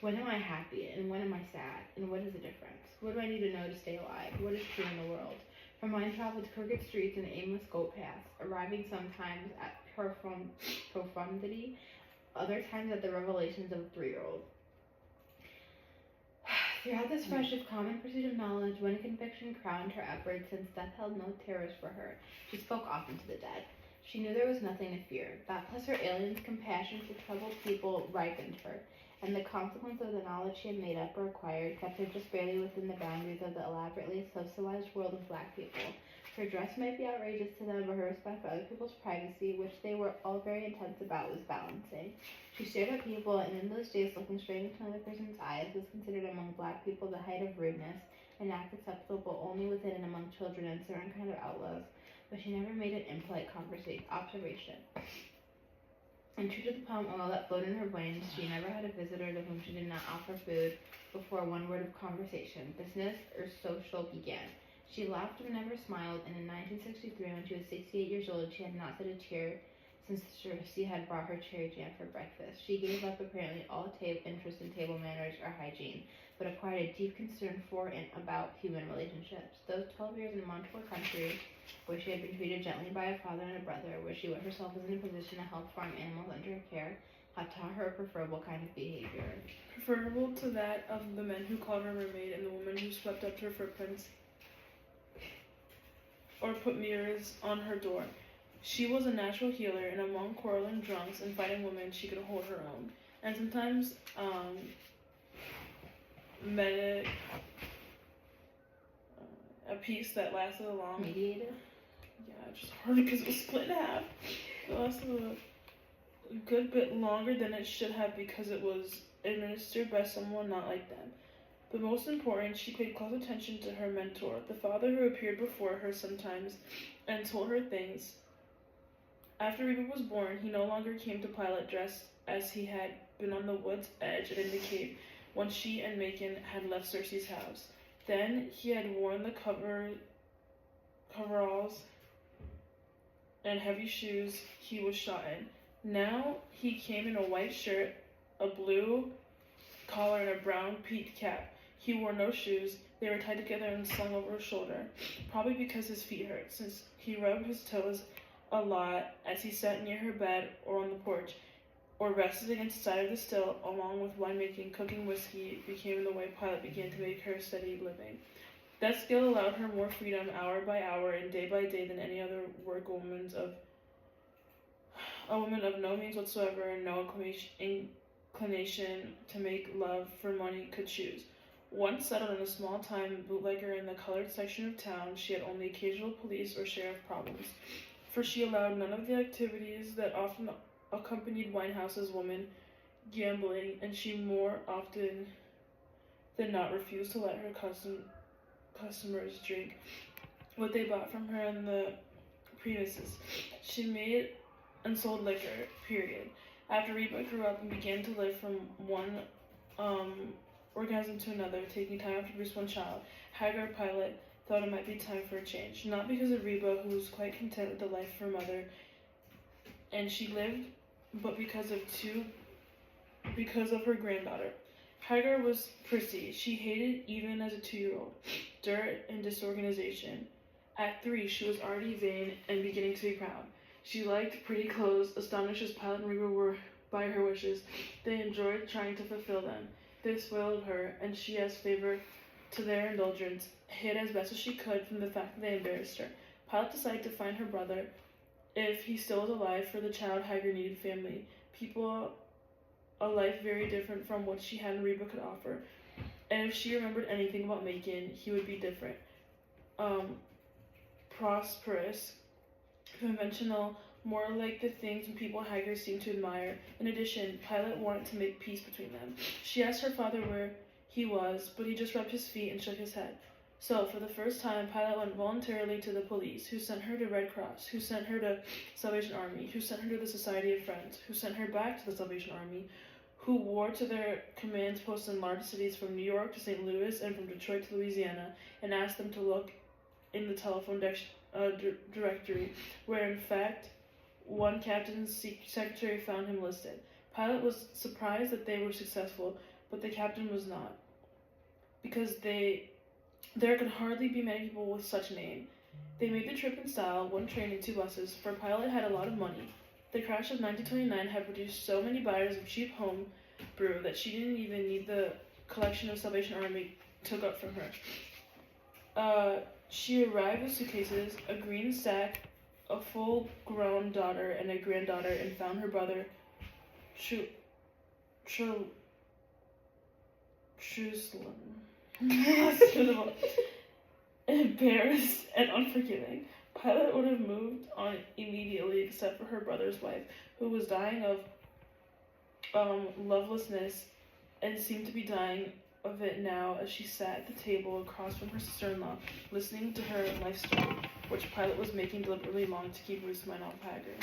When am I happy, and when am I sad, and what is the difference? What do I need to know to stay alive? What is true in the world? Her mind traveled crooked streets and aimless goat paths, arriving sometimes at profundity, other times at the revelations of a 3-year-old. Throughout this rush of common pursuit of knowledge, one conviction crowned her efforts, since death held no terrors for her. She spoke often to the dead. She knew there was nothing to fear. That plus her alien's compassion for troubled people ripened her, and the consequence of the knowledge she had made up or acquired kept her just barely within the boundaries of the elaborately socialized world of black people. Her dress might be outrageous to them, but her respect for other people's privacy, which they were all very intense about, was balancing. She stared at people, and in those days, looking straight into another person's eyes was considered among black people the height of rudeness, an act acceptable only within and among children and certain kind of outlaws, but she never made an impolite observation. And true to the palm oil that flowed in her veins, she never had a visitor to whom she did not offer food before one word of conversation, business, or social began. She laughed but never smiled, and in 1963, when she was 68 years old, she had not said a tear since she had brought her cherry jam for breakfast. She gave up apparently all interest in table manners or hygiene, but acquired a deep concern for and about human relationships. Those 12 years in Montour country, where she had been treated gently by a father and a brother, where she herself was in a position to help farm animals under her care, had taught her a preferable kind of behavior. Preferable to that of the men who called her mermaid and the women who swept up her footprints or put mirrors on her door. She was a natural healer, and among quarreling drunks and fighting women, she could hold her own. And sometimes, a piece that lasted a long... Mediated? Yeah, just hard because it was split in half. It lasted a good bit longer than it should have because it was administered by someone not like them. But most important, she paid close attention to her mentor, the father who appeared before her sometimes and told her things After Reba was born, he no longer came to Pilot dressed as he had been on the wood's edge and in the cave when she and Macon had left Cersei's house. Then he had worn the coveralls and heavy shoes he was shot in. Now he came in a white shirt, a blue collar, and a brown peaked cap. He wore no shoes. They were tied together and slung over his shoulder, probably because his feet hurt, since he rubbed his toes a lot as he sat near her bed or on the porch, or rested against the side of the still, along with winemaking, cooking whiskey, became the way Pilot began to make her steady living. That skill allowed her more freedom hour by hour and day by day than any other a woman of no means whatsoever and no inclination to make love for money could choose. Once settled in a small-time bootlegger in the colored section of town, she had only occasional police or sheriff problems, for she allowed none of the activities that often accompanied Winehouse's woman gambling, and she more often than not refused to let her customers drink what they bought from her in the premises. She made and sold liquor, period. After Reba grew up and began to live from one orgasm to another, taking time to produce one child, Hagar Pilot thought it might be time for a change. Not because of Reba, who was quite content with the life of her mother, and she lived, but because of her granddaughter. Hagar was prissy. She hated, even as a 2-year-old, dirt and disorganization. At 3, she was already vain and beginning to be proud. She liked pretty clothes, astonished as Pilot and Reba were by her wishes. They enjoyed trying to fulfill them. They spoiled her, and she, as favor to their indulgence, hid as best as she could from the fact that they embarrassed her. Pilot decided to find her brother, if he still was alive, for the child Hagar needed family. People, a life very different from what she had and Reba could offer. And if she remembered anything about Macon, he would be different. Prosperous, conventional, more like the things and people Hagar seemed to admire. In addition, Pilot wanted to make peace between them. She asked her father where he was, but he just rubbed his feet and shook his head. So, for the first time, Pilot went voluntarily to the police, who sent her to Red Cross, who sent her to Salvation Army, who sent her to the Society of Friends, who sent her back to the Salvation Army, who wore to their command posts in large cities from New York to St. Louis and from Detroit to Louisiana, and asked them to look in the telephone directory, where in fact one captain's secretary found him listed. Pilot was surprised that they were successful, but the captain was not, because there could hardly be many people with such a name. They made the trip in style, 1 train and 2 buses, for Pilot had a lot of money. The crash of 1929 had produced so many buyers of cheap home brew that she didn't even need the collection of Salvation Army took up from her. She arrived with suitcases, a green sack, a full-grown daughter, and a granddaughter, and found her brother, embarrassed and unforgiving. Pilot would have moved on immediately, except for her brother's wife, who was dying of lovelessness and seemed to be dying of it now as she sat at the table across from her sister-in-law, listening to her life story, which Pilot was making deliberately long to keep Ruth's mind off Hagar.